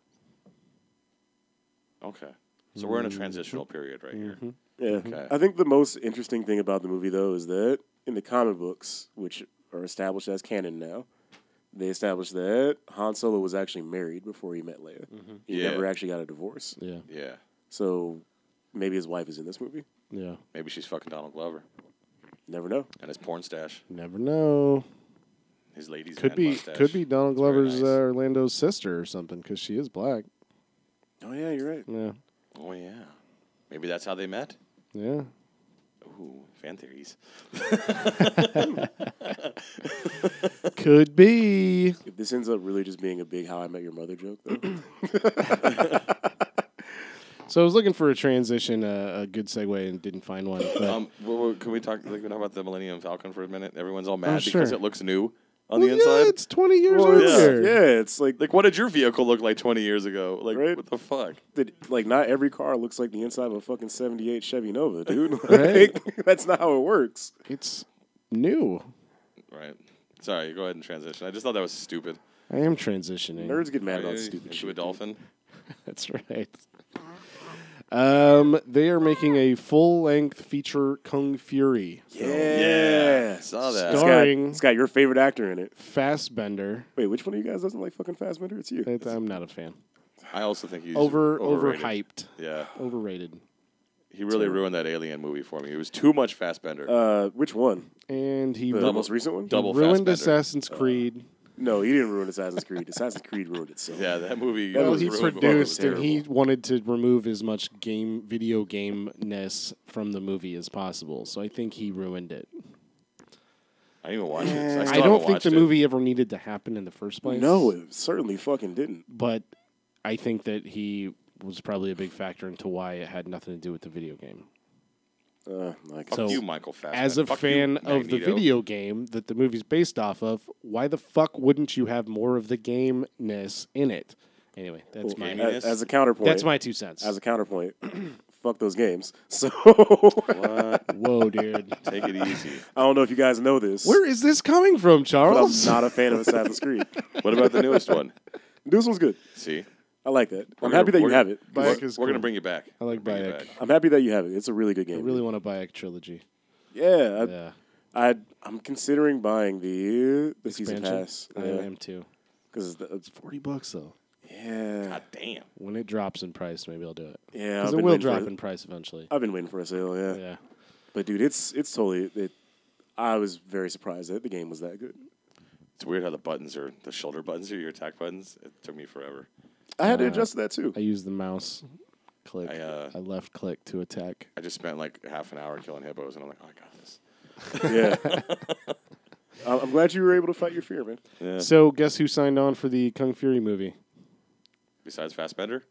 Okay. So we're in a transitional period right here. Yeah. Okay. I think the most interesting thing about the movie though is that in the comic books, which are established as canon now, they established that Han Solo was actually married before he met Leia. He Yeah. never actually got a divorce. Yeah. Yeah. So maybe his wife is in this movie. Yeah. Maybe she's fucking Donald Glover Never know. and his porn stash, Never know. his ladies' Could man be mustache. could be Donald It's very Glover's nice. Orlando's sister or something because she is black. Oh yeah, you're right. Yeah. Oh yeah. Maybe that's how they met. Yeah. Ooh, fan theories. Could be. If this ends up really just being a big How I Met Your Mother joke, though, So I was looking for a transition, a good segue, and didn't find one. But Can we talk about the Millennium Falcon for a minute? Everyone's all mad Oh, because sure. it looks new on Well, the inside. yeah, it's 20 years well, earlier. yeah, it's like Like, what did your vehicle look like 20 years ago? Like, Right. what the fuck? like not every car looks like the inside of a fucking '78 Chevy Nova, dude. Right. Like, that's not how it works. It's new. Right. Sorry, go ahead and transition. I just thought that was stupid. I am transitioning. Nerds get mad Are about you stupid into shit. a dolphin? That's right. They are making a full-length feature Kung Fury film. Yeah. I saw that. Starring It's got your favorite actor in it. Fassbender. Wait, which one of you guys doesn't like fucking Fassbender? It's you. I'm not a fan. I also think he's overrated. Overhyped. Yeah. Overrated. He really ruined that Alien movie for me. It was too much Fassbender. Which one? And he The most recent one? Double ruined Fassbender. Assassin's Creed. No, he didn't ruin Assassin's Creed. Assassin's Creed ruined itself. Yeah, that movie. That Well, was he ruined. produced It was and he wanted to remove as much video game-ness from the movie as possible. So I think he ruined it. I didn't even watch it. I don't think the movie ever needed to happen in the first place. No, it certainly fucking didn't. But I think that he was probably a big factor into why it had nothing to do with the video game. Like, Fuck So, you, Michael Fassbender. As a Fuck fan you, of the Magneto. video game that the movie's based off of, why the fuck wouldn't you have more of the game-ness in it? Anyway, that's my Gaminess? as a counterpoint. that's my 2 cents. As a counterpoint, fuck those games. So What? Whoa, dude. Take it easy. I don't know if you guys know this. Where is this coming from, but I'm Charles? not a fan of Assassin's Creed. What about the newest one? This one's good. See? I like that. I'm We're happy that gonna- you have it. We're, Bayek is we're gonna cool. bring you back. I like Bring you Bayek. back. I'm happy that you have it. It's a really good I game. really want to buy a trilogy. Yeah, Yeah. I'm considering buying the season Expansion? pass. I am too. Because It's $40 though. yeah, God damn. When it drops in price, maybe I'll do it. yeah, Because I've it been will waiting drop for in price eventually. I've been waiting for a sale. Yeah, Yeah. but dude, it's totally. I was very surprised that the game was that good. It's weird how the buttons are the shoulder buttons are your attack buttons. It took me forever. I had to adjust to that too. I use the mouse click. I left click to attack. I just spent like half an hour killing hippos, and I'm like, oh, I got this. Yeah, I'm glad you were able to fight your fear, man. Yeah. So guess who signed on for the Kung Fury movie? Besides Fassbender?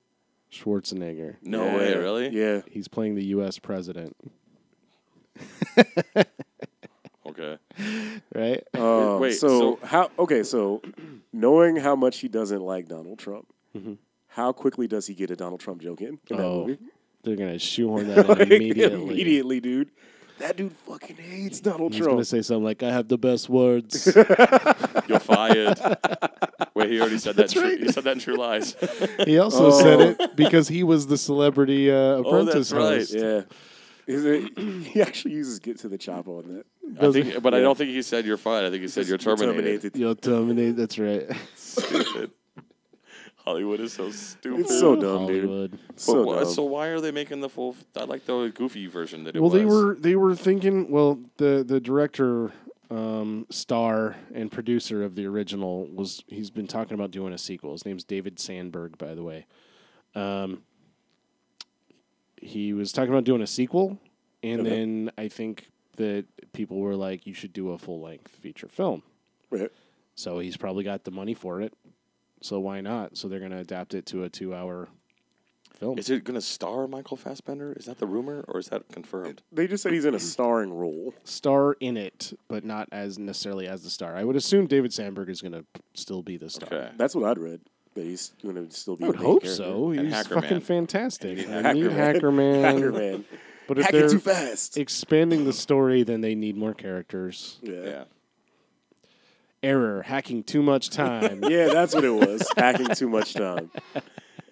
Schwarzenegger. No Yeah, way, really? Yeah, He's playing the U.S. president. Okay. Right? Wait, So how? Okay, so knowing how much he doesn't like Donald Trump, how quickly does he get a Donald Trump joke in that movie? They're going to shoehorn that in Like, immediately. immediately, dude. That dude fucking hates Donald He's going Trump. to say something like, I have the best words. You're fired. Wait, he already said that. He said that in True Lies. He also said it because he was the celebrity apprentice that's right. host. Yeah. He actually uses "get to the chopper" on that. I think, but I don't think he said you're fired. I think he said you're terminated. You'll terminate. That's right. Stupid. Hollywood is so stupid. It's so dumb, dude. Hollywood. So But dumb. so why are they making the full? I like the goofy version that it Well, was. they were thinking. Well, the director, star, and producer of the original he's been talking about doing a sequel. His name's David Sandberg, by the way. He was talking about doing a sequel, and then I think that people were like, "You should do a full length feature film." Right. So he's probably got the money for it. So why not? So they're going to adapt it to a 2-hour film. Is it going to star Michael Fassbender? Is that the rumor, or is that confirmed? They just said he's in a starring role. Star in it, but not as necessarily as the star. I would assume David Sandberg is going to still be the star. Okay. That's what I'd read. That he's going to still be. I would the main hope character. so. And He's Hacker fucking Man. fantastic. You need I need Hacker Man. Hacker Man. But if Hacking they're too fast. expanding the story, then they need more characters. Yeah. Error, hacking too much time. Yeah, that's what it was. Hacking too much time.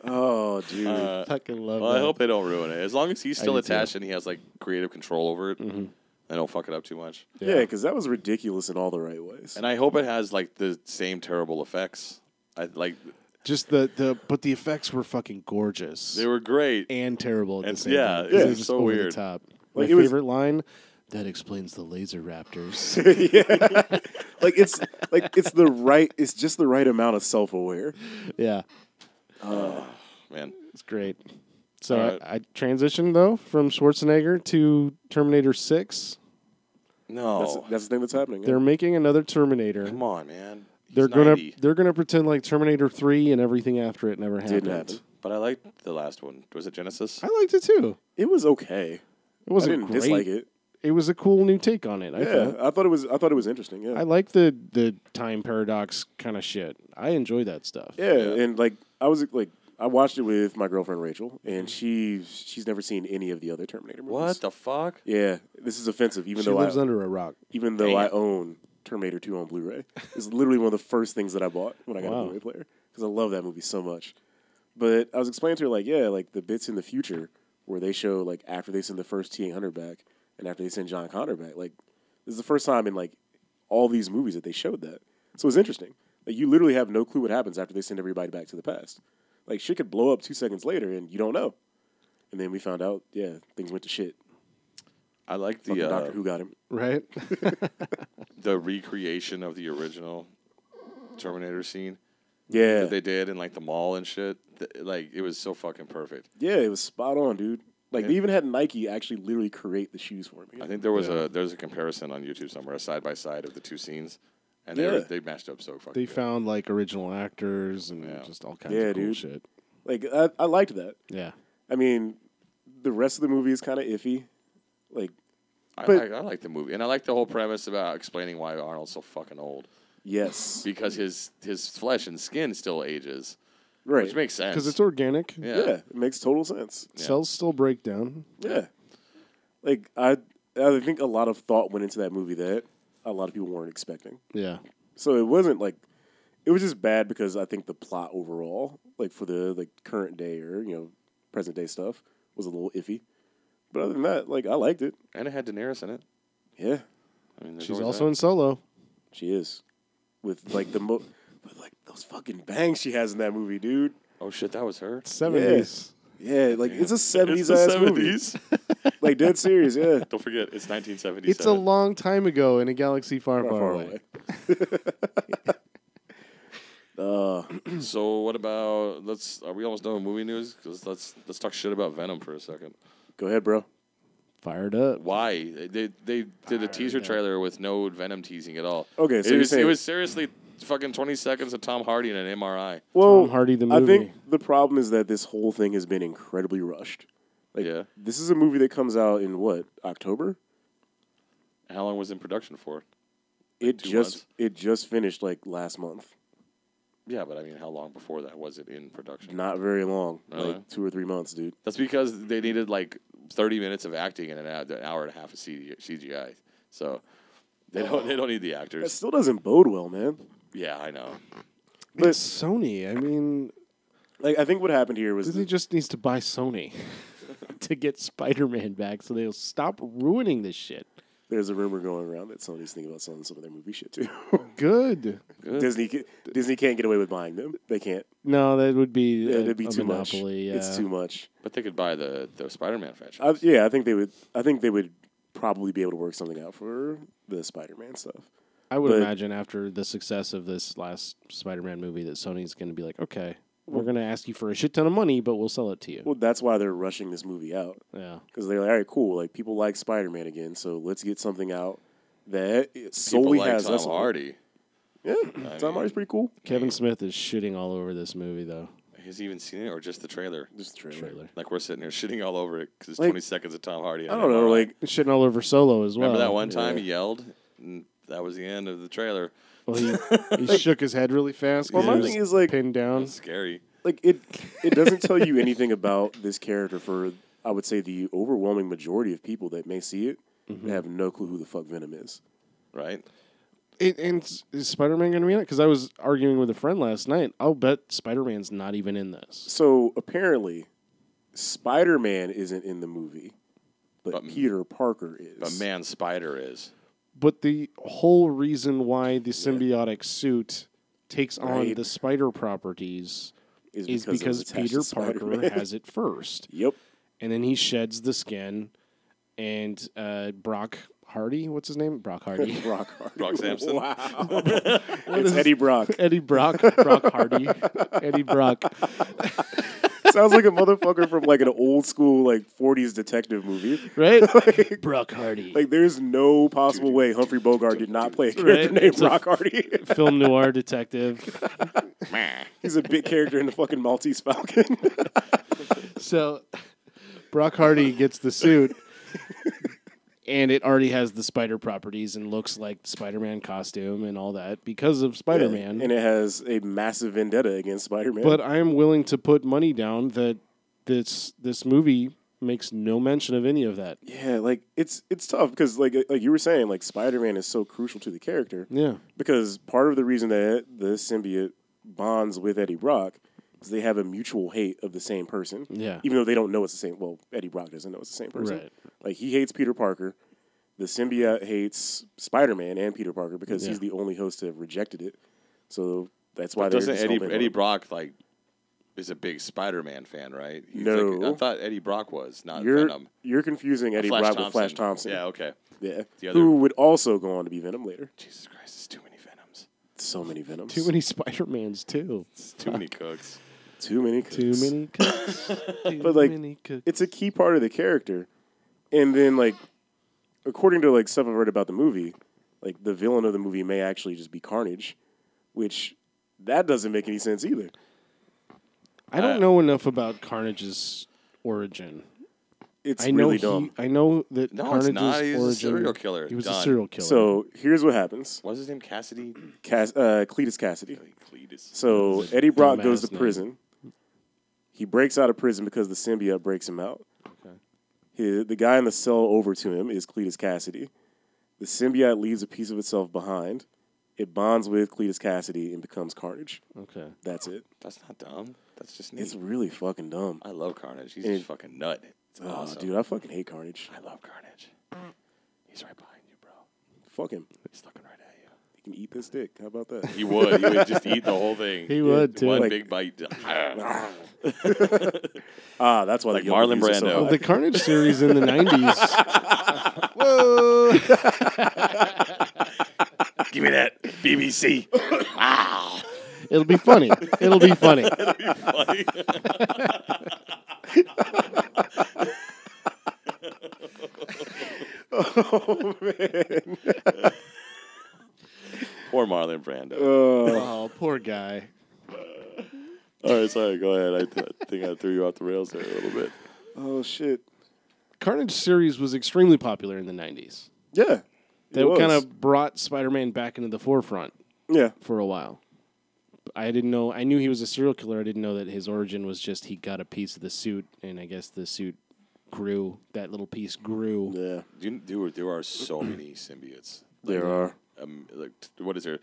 Oh, dude. Fucking love Well, that. I hope they don't ruin it. As long as he's still do too. attached and he has like creative control over it, they don't fuck it up too much. Yeah, because that was ridiculous in all the right ways. And I hope it has like the same terrible effects. I like Just but the effects were fucking gorgeous. they were great. and terrible at And the same yeah, time. 'Cause yeah, they're it's just so over weird. the top. Like, My it was- favorite line, that explains the laser raptors. Yeah. It's the right. It's just the right amount of self-aware. Yeah, Man, it's great. So All right. I transitioned, though, from Schwarzenegger to Terminator 6. no, That's the thing that's happening. Yeah. They're making another Terminator. come on, man. He's They're 90. gonna pretend like Terminator 3 and everything after it never happened. Didn't happen. But I liked the last one. Was it Genesis? I liked it too. It was okay. It wasn't I didn't great. dislike it. It was a cool new take on it. I Yeah, thought. I thought it was interesting. Yeah, I like the time paradox kind of shit. I enjoy that stuff. yeah, and I watched it with my girlfriend Rachel, and she's never seen any of the other Terminator movies. What the fuck? Yeah, this is offensive. She lives under a rock. Even though I Damn. own Terminator 2 on Blu-ray, it's literally one of the first things that I bought when I got Wow. a Blu-ray player because I love that movie so much. But I was explaining to her like the bits in the future where they show like after they send the first T-800 back and after they send John Connor back. Like this is the first time in like all these movies that they showed that. So it's interesting. Like you literally have no clue what happens after they send everybody back to the past. Like shit could blow up 2 seconds later and you don't know. And then we found out, things went to shit. I like the Doctor Who got him. Right? the recreation of the original Terminator scene. Yeah. That they did in like the mall and shit. Like it was so fucking perfect. Yeah, it was spot on, dude. Like they even had Nike actually literally create the shoes for him. I think there was there's a comparison on YouTube somewhere, a side by side of the two scenes, and they matched up so fucking. They good. found like original actors and just all kinds of cool shit. Like I liked that. Yeah. I mean, the rest of the movie is kind of iffy. Like, I like the movie, and I like the whole premise about explaining why Arnold's so fucking old. Yes, because his flesh and skin still ages, right? Which makes sense because it's organic. Yeah, it makes total sense. Yeah. Cells still break down. Yeah, like I think a lot of thought went into that movie that a lot of people weren't expecting. Yeah, so it wasn't like it was just bad because I think the plot overall, like for the like current day or present day stuff, was a little iffy. But other than that, like I liked it, and it had Daenerys in it. Yeah, I mean, she's also in Solo. She is. With like with like those fucking bangs she has in that movie, dude. Oh shit, that was her. 70s. Yeah, like it's a 70s ass movie. Like dead serious, yeah. Don't forget, it's 1977. It's a long time ago in a galaxy far, far away. So what about are we almost done with movie news? Because let's talk shit about Venom for a second. Go ahead, bro. Fired up. Why? They did a teaser trailer with no Venom teasing at all. Okay, so it was seriously fucking 20 seconds of Tom Hardy in an MRI. Well, Tom Hardy the movie. I think the problem is that this whole thing has been incredibly rushed. Like, this is a movie that comes out in what, October? How long was it in production for? It just finished like last month. Yeah, but I mean, how long before that was it in production? Not very long, like 2 or 3 months, dude. That's because they needed like 30 minutes of acting and an hour and a half of CGI. So they don't need the actors. That still doesn't bode well, man. Yeah, I know. But it's Sony. I mean, like I think what happened here was Disney just needs to buy Sony to get Spider-Man back, so they'll stop ruining this shit. There's a rumor going around that Sony's thinking about selling some of their movie shit too. Good. Disney can't get away with buying them. They can't. No, that would be it'd be a too monopoly. much. Yeah. It's too much. But they could buy the Spider-Man franchise. I think they would. I think they would probably be able to work something out for the Spider-Man stuff. I would imagine after the success of this last Spider-Man movie that Sony's going to be like, okay, we're going to ask you for a shit ton of money, but we'll sell it to you. Well, that's why they're rushing this movie out. Yeah. Because they're like, all right, cool. Like, people like Spider-Man again, so let's get something out that solely has Tom Hardy. Yeah, Tom Hardy's pretty cool. Kevin Smith is shitting all over this movie, though. Has he even seen it, or just the trailer? Just the trailer. Like, we're sitting here shitting all over it because it's like, 20 seconds of Tom Hardy. I don't know, like... Shitting all over Solo as well. Remember that one time he yelled? And that was the end of the trailer. Well, he shook his head really fast. Well, my thing is, like... Pinned down. That's scary. Like, it doesn't tell you anything about this character for, I would say, the overwhelming majority of people that may see it that have no clue who the fuck Venom is. Right? And is Spider-Man going to be in it? Because I was arguing with a friend last night. I'll bet Spider-Man's not even in this. So, apparently, Spider-Man isn't in the movie, but Peter Parker is. But Man Spider is. But the whole reason why the symbiotic suit takes on the spider properties is because Peter Parker has it first. Yep. And then he sheds the skin, and Brock Hardy, what's his name? Brock Hardy. Brock Hardy. Brock Sampson. Wow. It's Eddie Brock. Eddie Brock. Brock Hardy. Eddie Brock. Sounds like a motherfucker from like an old school like 40s detective movie. Right? Like, Brock Hardy. Like there's no possible way Humphrey Bogart did not play a character named Brock Hardy. Film noir detective. He's a big character in the fucking Maltese Falcon. So Brock Hardy gets the suit, and it already has the spider properties and looks like the Spider-Man costume and all that because of Spider-Man. Yeah, and it has a massive vendetta against Spider-Man. But I am willing to put money down that this movie makes no mention of any of that. Yeah, like it's tough because like you were saying, like Spider-Man is so crucial to the character. Yeah. Because part of the reason that the symbiote bonds with Eddie Brock because they have a mutual hate of the same person. Yeah. Even though they don't know it's the same. Well, Eddie Brock doesn't know it's the same person. Right. Like, he hates Peter Parker. The symbiote hates Spider-Man and Peter Parker because Yeah. he's the only host to have rejected it. So that's why But they're doesn't just helping Eddie him. Brock like is a big Spider-Man fan, right? He's No. like, I thought Eddie Brock was not You're Venom. you're confusing Eddie Flash Brock Thompson. with Flash Thompson. Yeah, okay. Yeah. The other- Who would also go on to be Venom later. Jesus Christ, it's too many Venoms. So many Venoms. Too many Spider-Mans, too. It's too many cooks. Too many cooks. Too many cooks. Too But, like, many cooks. It's a key part of the character. And then, like, according to, like, stuff I've read about the movie, like, the villain of the movie may actually just be Carnage, which that doesn't make any sense either. I don't know enough about Carnage's origin. It's I know really dumb. I know that No, Carnage's it's not. He's origin. a serial killer. He was a Done. serial killer. So here's what happens. What's his name? Cassidy? Cletus Cassidy. Cletus. So That's a Eddie Brock goes dumbass to name. prison. He breaks out of prison because the symbiote breaks him out. Okay. The guy in the cell over to him is Cletus Cassidy. The symbiote leaves a piece of itself behind. It bonds with Cletus Cassidy and becomes Carnage. Okay. That's it. That's not dumb. That's just neat. It's really fucking dumb. I love Carnage. He's And- just fucking nut. It's Oh, awesome. dude, I fucking hate Carnage. I love Carnage. He's right behind you, bro. Fuck him. He's looking right at you. He can eat this dick. How about that? He would. He would just eat the whole thing. He would, too. One Like- big bite. That's why Like the young Marlon views are so Brando. Well, high. the Carnage series in the 90s. Whoa! Give me that BBC. Wow. It'll be funny. It'll be funny. That'd be funny. Oh, man. Poor Marlon Brando. Oh, poor guy. All right, sorry. Go ahead. I think I threw you off the rails there a little bit. Oh, shit. Carnage series was extremely popular in the 90s. Yeah. That kind of brought Spider-Man back into the forefront Yeah. for a while. I didn't know. I knew he was a serial killer. I didn't know that his origin was just he got a piece of the suit, and I guess the suit grew. That little piece grew. Yeah. There are so many symbiotes. There are. Like, what is there?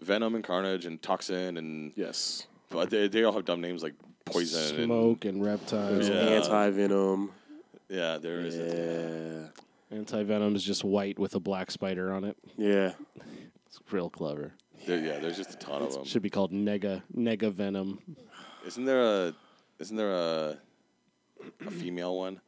Venom and Carnage and Toxin and Yes. but they all have dumb names like Poison Smoke and reptiles. Yeah. Anti-Venom. Yeah, there is. Yeah. Anti-Venom is just white with a black spider on it. Yeah. It's real clever. There's just a ton of them. Should be called Nega Venom. Isn't there a female one?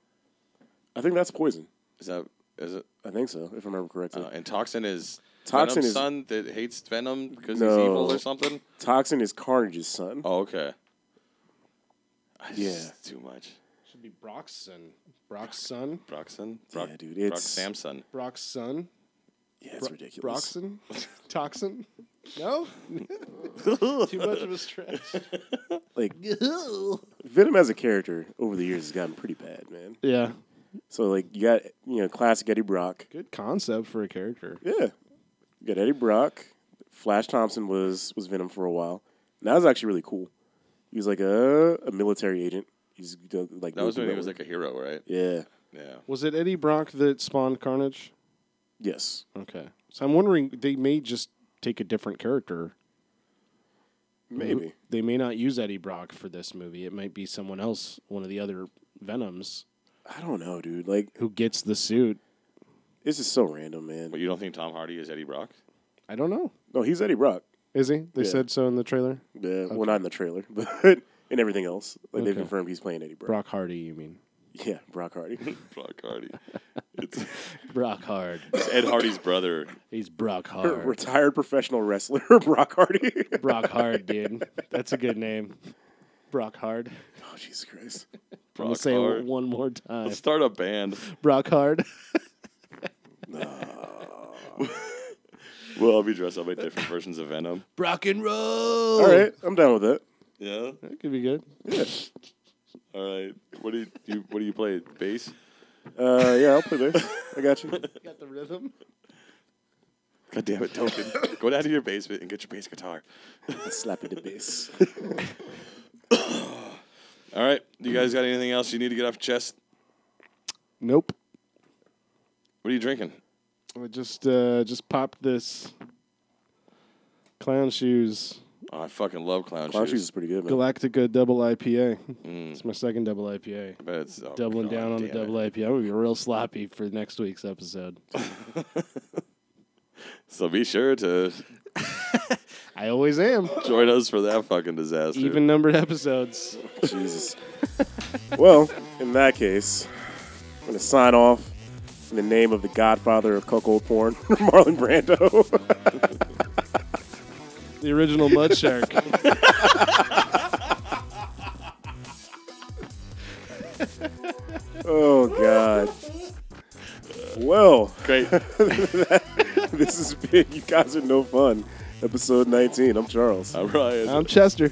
I think that's Poison. Is it? I think so, if I remember correctly. And Toxin is Toxin Venom's is- son that hates Venom because No. he's evil or something. Toxin is Carnage's son. Oh, okay. Yeah. Too much. Should be Brock's son. Brock's son. Broxon? Yeah, dude, Brock it's Samson. Brock's son. yeah, it's ridiculous. Broxon. Toxin. No. Too much of a stretch. Like Venom as a character over the years has gotten pretty bad, man. Yeah. So like you got classic Eddie Brock. Good concept for a character. Yeah, you got Eddie Brock. Flash Thompson was Venom for a while. And that was actually really cool. He was like a military agent. He's like That was when he was like a hero, right? yeah. Yeah. Was it Eddie Brock that spawned Carnage? Yes. Okay. So I'm wondering, they may just take a different character. Maybe. They may not use Eddie Brock for this movie. It might be someone else, one of the other Venoms, I don't know, dude. Like who gets the suit. this is so random, man. But you don't think Tom Hardy is Eddie Brock? I don't know. No, he's Eddie Brock. Is he? They Yeah. said so in the trailer? Yeah, well, not in the trailer, but in everything else. Like they've Okay. confirmed he's playing Eddie Brock. Brock Hardy, you mean? Yeah, Brock Hardy. Brock Hardy. It's Brock Hard. Ed Hardy's brother. He's Brock Hard. Retired professional wrestler Brock Hardy. Brock Hard, dude. That's a good name. Brock Hard. Oh, Jesus Christ. I'm going Brock to say it Hard. one more time. Let's start a band. Brock Hard. We'll all be dressed up like different versions of Venom. Rock and roll. All right, I'm down with that. Yeah. That could be good. Yeah. All right. What do you play? Bass? Yeah, I'll play bass. I got you. Got the rhythm. God damn it, Token. Go down to your basement and get your bass guitar. I'll slap it to bass. All right. You guys got anything else you need to get off your chest? Nope. What are you drinking? I just popped this Clown Shoes Oh, I fucking love Clown Clown Shoes. Shoes is pretty good, man. Galactica double IPA. It's my second double IPA. But it's Doubling down on the double IPA. I'm going to be real sloppy for next week's episode. So be sure to I always am. join us for that fucking disaster. Even numbered episodes. Jesus. Well, in that case, I'm going to sign off in the name of the godfather of cuckold porn, Marlon Brando. The original Mud Shark. Oh, God. Well, Great. this has been You Guys Are No Fun, episode 19. I'm Charles. I'm Ryan. I'm Chester.